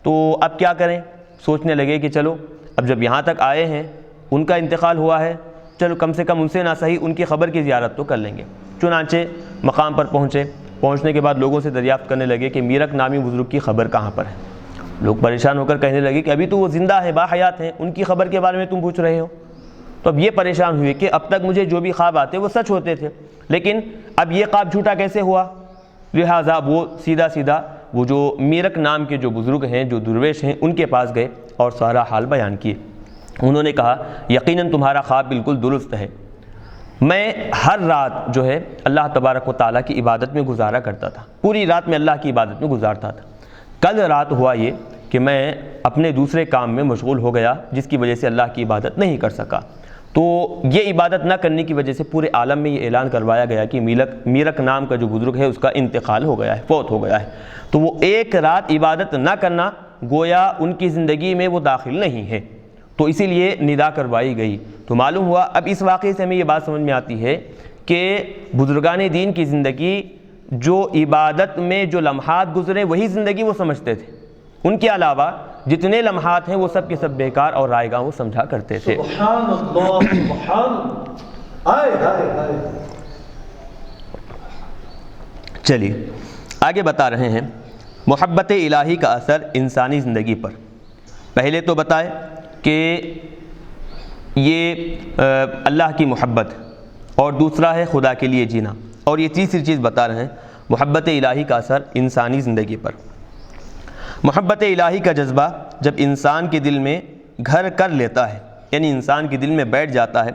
تو اب کیا کریں؟ سوچنے لگے کہ چلو اب جب یہاں تک آئے ہیں ان کا انتقال ہوا ہے، چلو کم سے کم ان سے نہ صحیح ان کی خبر کی زیارت تو کر لیں گے۔ چنانچہ مقام پر پہنچنے کے بعد لوگوں سے دریافت کرنے لگے کہ میرک نامی بزرگ کی خبر کہاں پر ہے۔ لوگ پریشان ہو کر کہنے لگے کہ ابھی تو وہ زندہ ہے، باحیات ہیں، ان کی خبر کے بارے میں تم پوچھ رہے ہو۔ تو اب یہ پریشان ہوئے کہ اب تک مجھے جو بھی خواب آتے وہ سچ ہوتے تھے، لیکن اب یہ خواب جھوٹا کیسے ہوا؟ لہٰذا وہ سیدھا وہ جو میرک نام کے جو بزرگ ہیں، جو درویش ہیں، ان کے پاس گئے اور سارا حال بیان کیے۔ انہوں نے کہا یقیناً تمہارا خواب بالکل درست ہے، میں ہر رات جو ہے اللہ تبارک و تعالیٰ کی عبادت میں گزارا کرتا تھا، پوری رات میں اللہ کی عبادت میں گزارتا تھا۔ کل رات ہوا یہ کہ میں اپنے دوسرے کام میں مشغول ہو گیا جس کی وجہ سے اللہ کی عبادت نہیں کر سکا، تو یہ عبادت نہ کرنے کی وجہ سے پورے عالم میں یہ اعلان کروایا گیا کہ میرک نام کا جو بزرگ ہے اس کا انتقال ہو گیا ہے، فوت ہو گیا ہے۔ تو وہ ایک رات عبادت نہ کرنا گویا ان کی زندگی میں وہ داخل نہیں ہے، تو اسی لیے ندا کروائی گئی۔ تو معلوم ہوا اب اس واقعے سے ہمیں یہ بات سمجھ میں آتی ہے کہ بزرگان دین کی زندگی جو عبادت میں جو لمحات گزرے وہی زندگی وہ سمجھتے تھے، ان کے علاوہ جتنے لمحات ہیں وہ سب کے سب بیکار اور رائے گاں وہ سمجھا کرتے تھے۔ سبحان اللہ، سبحان اللہ، آئے ہائے ہائے۔ چلیے آگے بتا رہے ہیں محبت الہی کا اثر انسانی زندگی پر۔ پہلے تو بتائے کہ یہ اللہ کی محبت اور دوسرا ہے خدا کے لیے جینا، اور یہ تیسری چیز بتا رہے ہیں محبت الہی کا اثر انسانی زندگی پر۔ محبت الہی کا جذبہ جب انسان کے دل میں گھر کر لیتا ہے، یعنی انسان کے دل میں بیٹھ جاتا ہے،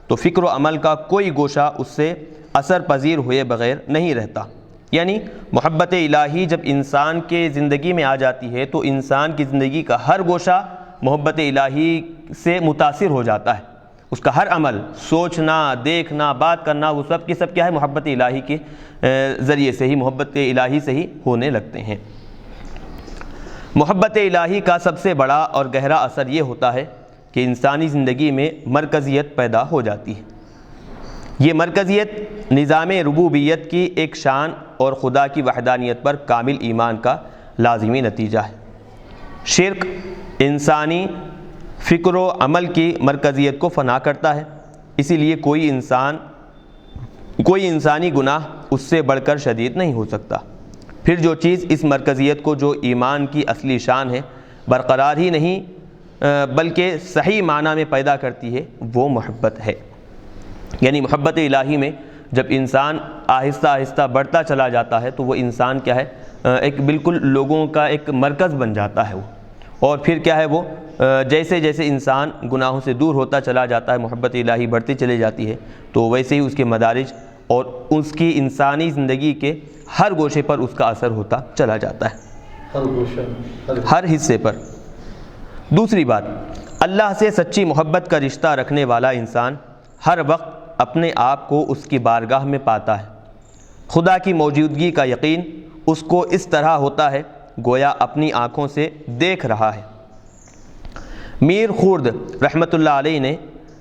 تو فکر و عمل کا کوئی گوشہ اس سے اثر پذیر ہوئے بغیر نہیں رہتا۔ یعنی محبت الہی جب انسان کے زندگی میں آ جاتی ہے تو انسان کی زندگی کا ہر گوشہ محبت الہی سے متاثر ہو جاتا ہے، اس کا ہر عمل، سوچنا، دیکھنا، بات کرنا، وہ سب کی سب کیا ہے؟ محبت الہی کے ذریعے سے ہی، محبت الہی سے ہی ہونے لگتے ہیں۔ محبت الہی کا سب سے بڑا اور گہرا اثر یہ ہوتا ہے کہ انسانی زندگی میں مرکزیت پیدا ہو جاتی ہے۔ یہ مرکزیت نظام ربوبیت کی ایک شان اور خدا کی وحدانیت پر کامل ایمان کا لازمی نتیجہ ہے۔ شرک انسانی فکر و عمل کی مرکزیت کو فنا کرتا ہے، اسی لیے کوئی انسانی گناہ اس سے بڑھ کر شدید نہیں ہو سکتا۔ پھر جو چیز اس مرکزیت کو، جو ایمان کی اصلی شان ہے، برقرار ہی نہیں بلکہ صحیح معنی میں پیدا کرتی ہے، وہ محبت ہے۔ یعنی محبت الہی میں جب انسان آہستہ آہستہ بڑھتا چلا جاتا ہے تو وہ انسان کیا ہے؟ ایک بالکل لوگوں کا ایک مرکز بن جاتا ہے وہ، اور پھر کیا ہے وہ جیسے جیسے انسان گناہوں سے دور ہوتا چلا جاتا ہے، محبت الہی بڑھتی چلی جاتی ہے، تو ویسے ہی اس کے مدارج اور اس کی انسانی زندگی کے ہر گوشے پر اس کا اثر ہوتا چلا جاتا ہے، ہر گوشہ، ہر حصے پر۔ دوسری بات، اللہ سے سچی محبت کا رشتہ رکھنے والا انسان ہر وقت اپنے آپ کو اس کی بارگاہ میں پاتا ہے۔ خدا کی موجودگی کا یقین اس کو اس طرح ہوتا ہے گویا اپنی آنکھوں سے دیکھ رہا ہے۔ میر خورد رحمۃ اللہ علیہ نے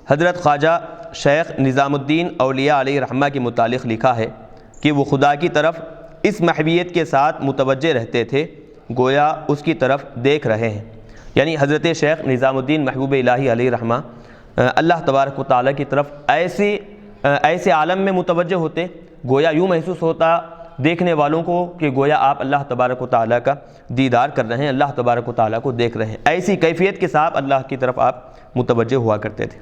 حضرت خواجہ شیخ نظام الدین اولیاء علیہ رحمہ کے متعلق لکھا ہے کہ وہ خدا کی طرف اس محویت کے ساتھ متوجہ رہتے تھے گویا اس کی طرف دیکھ رہے ہیں۔ یعنی حضرت شیخ نظام الدین محبوب الہی علیہ رحمہ اللہ تبارک و تعالیٰ کی طرف ایسے عالم میں متوجہ ہوتے گویا یوں محسوس ہوتا دیکھنے والوں کو کہ گویا آپ اللہ تبارک و تعالیٰ کا دیدار کر رہے ہیں، اللہ تبارک و تعالیٰ کو دیکھ رہے ہیں۔ ایسی کیفیت کے ساتھ اللہ کی طرف آپ متوجہ ہوا کرتے تھے۔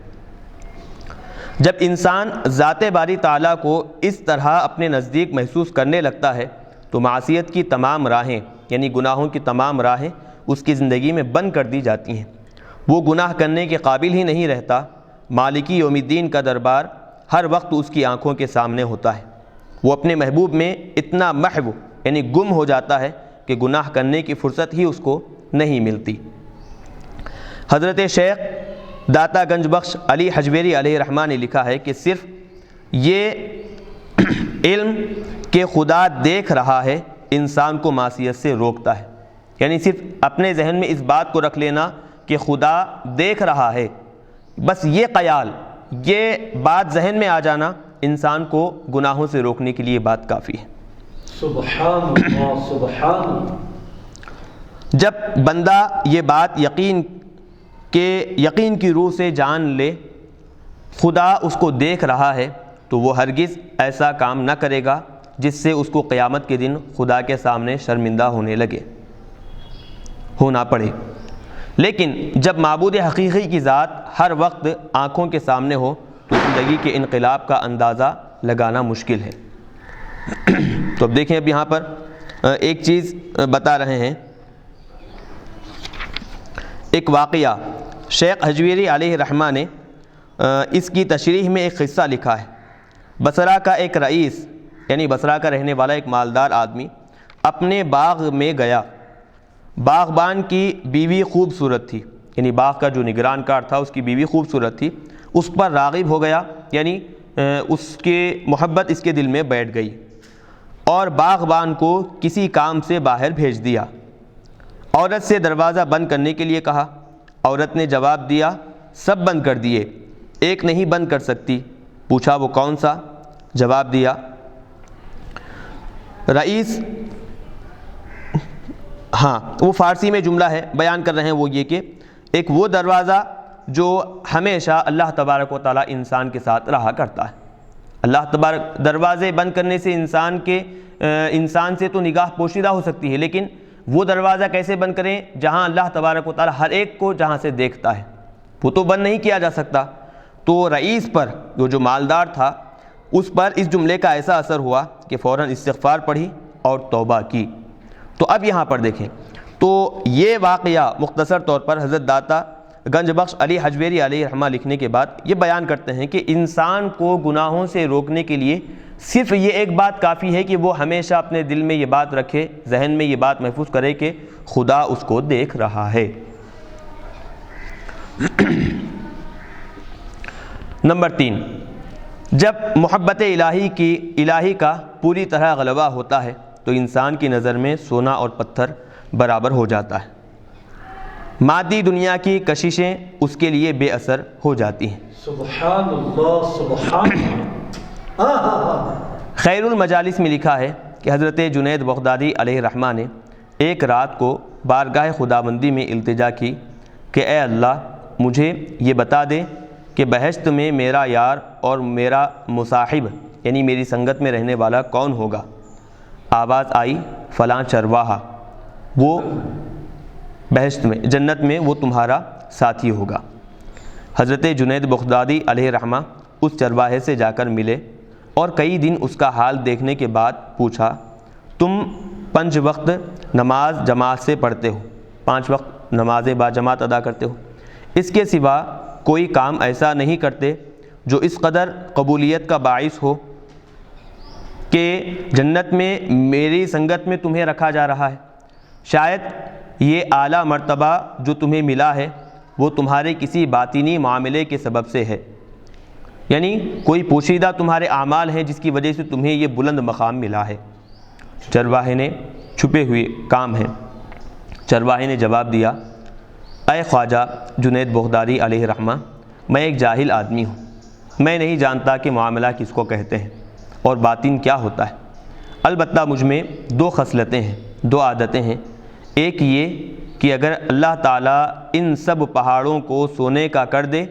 جب انسان ذات باری تعالیٰ کو اس طرح اپنے نزدیک محسوس کرنے لگتا ہے تو معصیت کی تمام راہیں، یعنی گناہوں کی تمام راہیں اس کی زندگی میں بند کر دی جاتی ہیں۔ وہ گناہ کرنے کے قابل ہی نہیں رہتا۔ مالکی یوم الدین کا دربار ہر وقت اس کی آنکھوں کے سامنے ہوتا ہے۔ وہ اپنے محبوب میں اتنا محو یعنی گم ہو جاتا ہے کہ گناہ کرنے کی فرصت ہی اس کو نہیں ملتی۔ حضرت شیخ داتا گنج بخش علی حجویری علیہ رحمہ نے لکھا ہے کہ صرف یہ علم کہ خدا دیکھ رہا ہے انسان کو معصیت سے روکتا ہے۔ یعنی صرف اپنے ذہن میں اس بات کو رکھ لینا کہ خدا دیکھ رہا ہے، بس یہ خیال، یہ بات ذہن میں آ جانا انسان کو گناہوں سے روکنے کے لیے بات کافی ہے۔ سبحان اللہ، سبحان اللہ۔ جب بندہ یہ بات یقین کی روح سے جان لے خدا اس کو دیکھ رہا ہے تو وہ ہرگز ایسا کام نہ کرے گا جس سے اس کو قیامت کے دن خدا کے سامنے شرمندہ ہونا پڑے۔ لیکن جب معبود حقیقی کی ذات ہر وقت آنکھوں کے سامنے ہو تو زندگی کے انقلاب کا اندازہ لگانا مشکل ہے۔ تو اب دیکھیں، اب یہاں پر ایک چیز بتا رہے ہیں، ایک واقعہ شیخ حجویری علیہ رحمہ نے اس کی تشریح میں ایک قصہ لکھا ہے۔ بصرہ کا ایک رئیس یعنی بصرہ کا رہنے والا ایک مالدار آدمی اپنے باغ میں گیا۔ باغبان کی بیوی خوبصورت تھی، یعنی باغ کا جو نگران کار تھا اس کی بیوی خوبصورت تھی، اس پر راغب ہو گیا، یعنی اس کے محبت اس کے دل میں بیٹھ گئی، اور باغبان کو کسی کام سے باہر بھیج دیا عورت سے دروازہ بند کرنے کے لیے کہا۔ عورت نے جواب دیا سب بند کر دیے، ایک نہیں بند کر سکتی۔ پوچھا وہ کون سا؟ جواب دیا رئیس، ہاں وہ فارسی میں جملہ ہے بیان کر رہے ہیں، وہ یہ کہ ایک وہ دروازہ جو ہمیشہ اللہ تبارک و تعالیٰ انسان کے ساتھ رہا کرتا ہے۔ اللہ تبارک دروازے بند کرنے سے انسان سے تو نگاہ پوشیدہ ہو سکتی ہے، لیکن وہ دروازہ کیسے بند کریں جہاں اللہ تبارک و تعالیٰ ہر ایک کو جہاں سے دیکھتا ہے، وہ تو بند نہیں کیا جا سکتا۔ تو رئیس پر جو مالدار تھا اس پر اس جملے کا ایسا اثر ہوا کہ فوراً استغفار پڑھی اور توبہ کی۔ تو اب یہاں پر دیکھیں تو یہ واقعہ مختصر طور پر حضرت داتا گنج بخش علی حجویری علیہ رحمہ لکھنے کے بعد یہ بیان کرتے ہیں کہ انسان کو گناہوں سے روکنے کے لیے صرف یہ ایک بات کافی ہے کہ وہ ہمیشہ اپنے دل میں یہ بات رکھے، ذہن میں یہ بات محفوظ کرے کہ خدا اس کو دیکھ رہا ہے۔ نمبر 3، جب محبت الہی کا پوری طرح غلبہ ہوتا ہے تو انسان کی نظر میں سونا اور پتھر برابر ہو جاتا ہے، مادی دنیا کی کششیں اس کے لیے بے اثر ہو جاتی ہیں۔ سبحان اللہ سبحان اللہ۔ خیر المجالس میں لکھا ہے کہ حضرت جنید بغدادی علیہ رحمہ نے ایک رات کو بارگاہ خداوندی میں التجا کی کہ اے اللہ مجھے یہ بتا دے کہ بہشت میں میرا یار اور میرا مصاحب یعنی میری سنگت میں رہنے والا کون ہوگا؟ آواز آئی فلاں چرواہا، وہ بہشت میں جنت میں وہ تمہارا ساتھی ہوگا۔ حضرت جنید بغدادی علیہ رحمہ اس چرواہے سے جا کر ملے اور کئی دن اس کا حال دیکھنے کے بعد پوچھا تم 5 وقت نماز جماعت سے پڑھتے ہو، 5 وقت نمازیں با جماعت ادا کرتے ہو، اس کے سوا کوئی کام ایسا نہیں کرتے جو اس قدر قبولیت کا باعث ہو کہ جنت میں میری سنگت میں تمہیں رکھا جا رہا ہے؟ شاید یہ اعلیٰ مرتبہ جو تمہیں ملا ہے وہ تمہارے کسی باطنی معاملے کے سبب سے ہے، یعنی کوئی پوشیدہ تمہارے اعمال ہیں جس کی وجہ سے تمہیں یہ بلند مقام ملا ہے۔ چرواہے نے چھپے ہوئے کام ہیں۔ چرواہے نے جواب دیا اے خواجہ جنید بغدادی علیہ رحمہ، میں ایک جاہل آدمی ہوں، میں نہیں جانتا کہ معاملہ کس کو کہتے ہیں اور باطن کیا ہوتا ہے، البتہ مجھ میں 2 خصلتیں ہیں، 2 عادتیں ہیں۔ ایک یہ کہ اگر اللہ تعالیٰ ان سب پہاڑوں کو سونے کا کر دے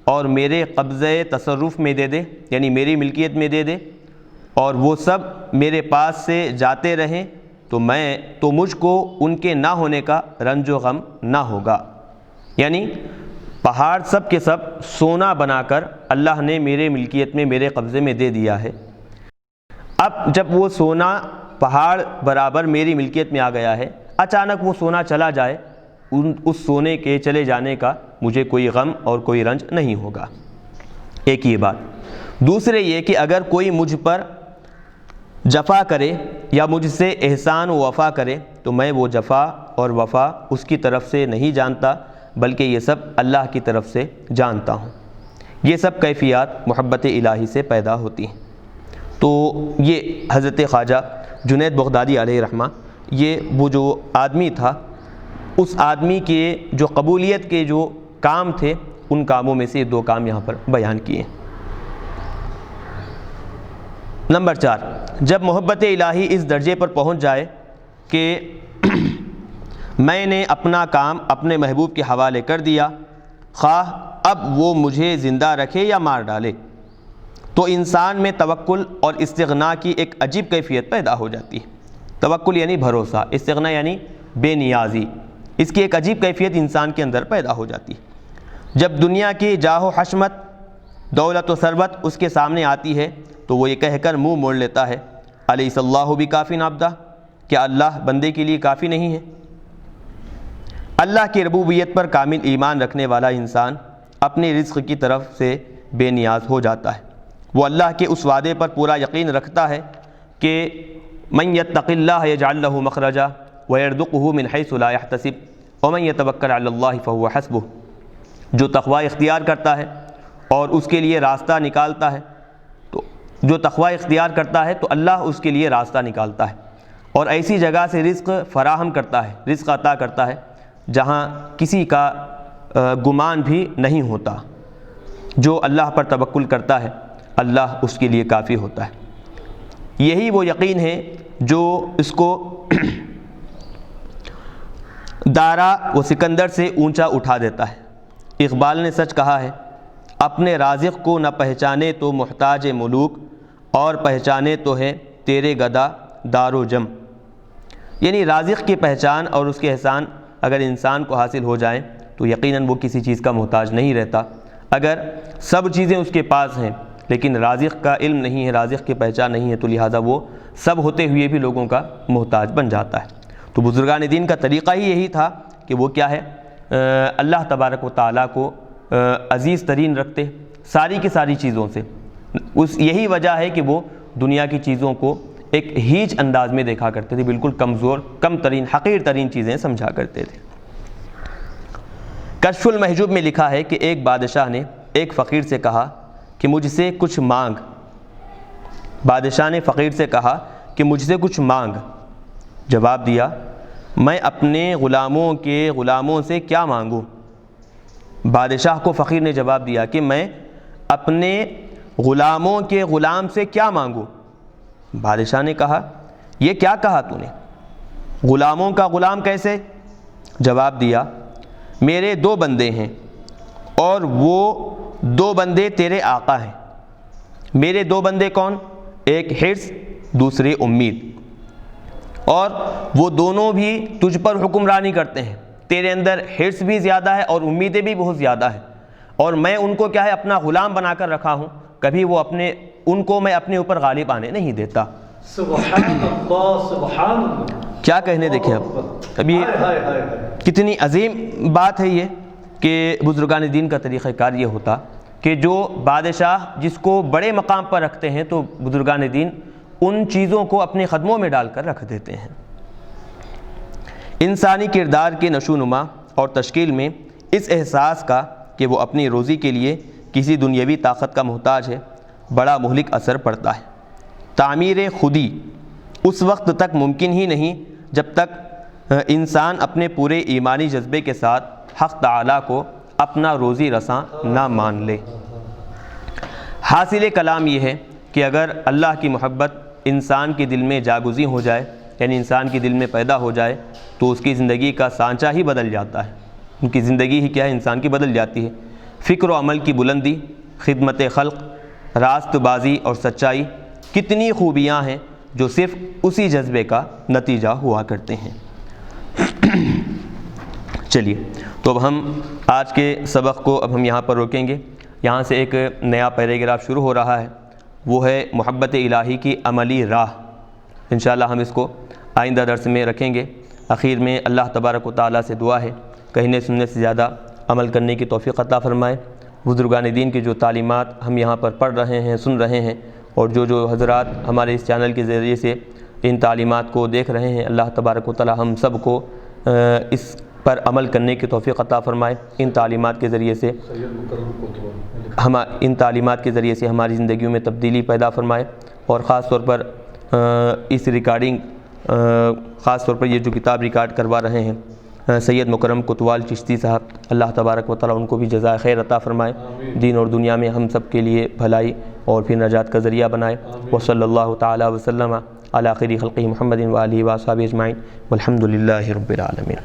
اور میرے قبضے تصرف میں دے دے یعنی میری ملکیت میں دے دے اور وہ سب میرے پاس سے جاتے رہیں تو مجھ کو ان کے نہ ہونے کا رنج و غم نہ ہوگا۔ یعنی پہاڑ سب کے سب سونا بنا کر اللہ نے میرے ملکیت میں میرے قبضے میں دے دیا ہے، اب جب وہ سونا پہاڑ برابر میری ملکیت میں آ گیا ہے، اچانک وہ سونا چلا جائے، اس سونے کے چلے جانے کا مجھے کوئی غم اور کوئی رنج نہیں ہوگا۔ ایک یہ بات۔ دوسرے یہ کہ اگر کوئی مجھ پر جفا کرے یا مجھ سے احسان و وفا کرے تو میں وہ جفا اور وفا اس کی طرف سے نہیں جانتا بلکہ یہ سب اللہ کی طرف سے جانتا ہوں۔ یہ سب کیفیات محبت الہی سے پیدا ہوتی ہیں۔ تو یہ حضرت خواجہ جنید بغدادی علیہ رحمہ یہ وہ جو آدمی تھا، اس آدمی کے جو قبولیت کے جو کام تھے ان کاموں میں سے 2 کام یہاں پر بیان کیے ہیں۔ نمبر 4، جب محبت الہی اس درجے پر پہنچ جائے کہ میں نے اپنا کام اپنے محبوب کے حوالے کر دیا، خواہ اب وہ مجھے زندہ رکھے یا مار ڈالے، تو انسان میں توکل اور استغنا کی ایک عجیب کیفیت پیدا ہو جاتی ہے۔ توکل یعنی بھروسہ، استغنا یعنی بے نیازی، اس کی ایک عجیب کیفیت انسان کے اندر پیدا ہو جاتی ہے۔ جب دنیا کی جاہ و حشمت، دولت و ثروت اس کے سامنے آتی ہے تو وہ یہ کہہ کر منہ موڑ لیتا ہے الیس اللہ بکافٍ عبدہ، کیا اللہ بندے کے لیے کافی نہیں ہے؟ اللہ کی ربوبیت پر کامل ایمان رکھنے والا انسان اپنے رزق کی طرف سے بے نیاز ہو جاتا ہے۔ وہ اللہ کے اس وعدے پر پورا یقین رکھتا ہے کہ من یتق اللہ یجعل لہ مخرجا ویرزقہ من حیث لا یحتسب ومن یتوکل علی اللہ فہو حسبہ، جو تقوی اختیار کرتا ہے اور اس کے لیے راستہ نکالتا ہے، تو جو تقوی اختیار کرتا ہے تو اللہ اس کے لیے راستہ نکالتا ہے، اور ایسی جگہ سے رزق فراہم کرتا ہے، رزق عطا کرتا ہے جہاں کسی کا گمان بھی نہیں ہوتا۔ جو اللہ پر توکل کرتا ہے اللہ اس کے لیے کافی ہوتا ہے۔ یہی وہ یقین ہے جو اس کو دارا و سکندر سے اونچا اٹھا دیتا ہے۔ اقبال نے سچ کہا ہے، اپنے رازق کو نہ پہچانے تو محتاج ملوک، اور پہچانے تو ہے تیرے گدا دار و جم۔ یعنی رازق کی پہچان اور اس کے احسان اگر انسان کو حاصل ہو جائیں تو یقیناً وہ کسی چیز کا محتاج نہیں رہتا۔ اگر سب چیزیں اس کے پاس ہیں لیکن رازق کا علم نہیں ہے، رازق کی پہچان نہیں ہے، تو لہٰذا وہ سب ہوتے ہوئے بھی لوگوں کا محتاج بن جاتا ہے۔ تو بزرگان دین کا طریقہ ہی یہی تھا کہ وہ کیا ہے، اللہ تبارک و تعالیٰ کو عزیز ترین رکھتے ساری کی ساری چیزوں سے۔ یہی وجہ ہے کہ وہ دنیا کی چیزوں کو ایک ہیچ انداز میں دیکھا کرتے تھے، بالکل کمزور، کم ترین، حقیر ترین چیزیں سمجھا کرتے تھے۔ کشف المحجوب میں لکھا ہے کہ ایک بادشاہ نے ایک فقیر سے کہا کہ مجھ سے کچھ مانگ۔ بادشاہ نے فقیر سے کہا کہ مجھ سے کچھ مانگ۔ جواب دیا، میں اپنے غلاموں سے کیا مانگوں؟ بادشاہ کو فقیر نے جواب دیا کہ میں اپنے غلاموں کے غلام سے کیا مانگوں؟ بادشاہ نے کہا، یہ کیا کہا تو نے؟ غلاموں کا غلام کیسے؟ جواب دیا، میرے 2 بندے ہیں اور وہ 2 بندے تیرے آقا ہیں۔ میرے 2 بندے کون؟ ایک حرص، دوسرے امید، اور وہ دونوں بھی تجھ پر حکمرانی کرتے ہیں۔ تیرے اندر حرص بھی زیادہ ہے اور امیدیں بھی بہت زیادہ ہیں، اور میں ان کو کیا ہے اپنا غلام بنا کر رکھا ہوں، کبھی وہ ان کو میں اپنے اوپر غالب آنے نہیں دیتا۔ سبحان اللہ، سبحان اللہ، کیا کہنے دیکھیں اب یہ کتنی عظیم بات ہے یہ کہ بزرگان دین کا طریقہ کار یہ ہوتا کہ جو بادشاہ جس کو بڑے مقام پر رکھتے ہیں تو بزرگان دین ان چیزوں کو اپنے قدموں میں ڈال کر رکھ دیتے ہیں۔ انسانی کردار کے نشوونما اور تشکیل میں اس احساس کا کہ وہ اپنی روزی کے لیے کسی دنیاوی طاقت کا محتاج ہے بڑا مہلک اثر پڑتا ہے۔ تعمیر خودی اس وقت تک ممکن ہی نہیں جب تک انسان اپنے پورے ایمانی جذبے کے ساتھ حق تعالیٰ کو اپنا روزی رساں نہ مان لے۔ حاصل کلام یہ ہے کہ اگر اللہ کی محبت انسان کے دل میں جاگزی ہو جائے، یعنی انسان کے دل میں پیدا ہو جائے، تو اس کی زندگی کا سانچہ ہی بدل جاتا ہے۔ ان کی زندگی ہی کیا ہے، انسان کی بدل جاتی ہے۔ فکر و عمل کی بلندی، خدمت خلق، راست بازی اور سچائی، کتنی خوبیاں ہیں جو صرف اسی جذبے کا نتیجہ ہوا کرتے ہیں۔ چلیے تو اب ہم آج کے سبق کو اب ہم یہاں پر روکیں گے۔ یہاں سے ایک نیا پیراگراف شروع ہو رہا ہے، وہ ہے محبت الہی کی عملی راہ۔ انشاءاللہ ہم اس کو آئندہ درس میں رکھیں گے۔ اخیر میں اللہ تبارک و تعالیٰ سے دعا ہے کہنے سننے سے زیادہ عمل کرنے کی توفیق عطا فرمائے۔ بزرگان دین کی جو تعلیمات ہم یہاں پر پڑھ رہے ہیں، سن رہے ہیں، اور جو حضرات ہمارے اس چینل کے ذریعے سے ان تعلیمات کو دیکھ رہے ہیں، اللہ تبارک و تعالیٰ ہم سب کو اس پر عمل کرنے کی توفیق عطا فرمائے۔ ان تعلیمات کے ذریعے سے ہماری زندگیوں میں تبدیلی پیدا فرمائے، اور خاص طور پر اس ریکارڈنگ، خاص طور پر یہ جو کتاب ریکارڈ کروا رہے ہیں سید مکرم کوتوال چشتی صاحب، اللہ تبارک و تعالیٰ ان کو بھی جزائے خیر عطا فرمائے، دین اور دنیا میں ہم سب کے لیے بھلائی اور پھر نجات کا ذریعہ بنائے۔ وصلی اللہ تعالیٰ وسلم علی خیر خلقہ محمد وآلہ وصحبہ اجمعین، والحمد للہ رب العالمین۔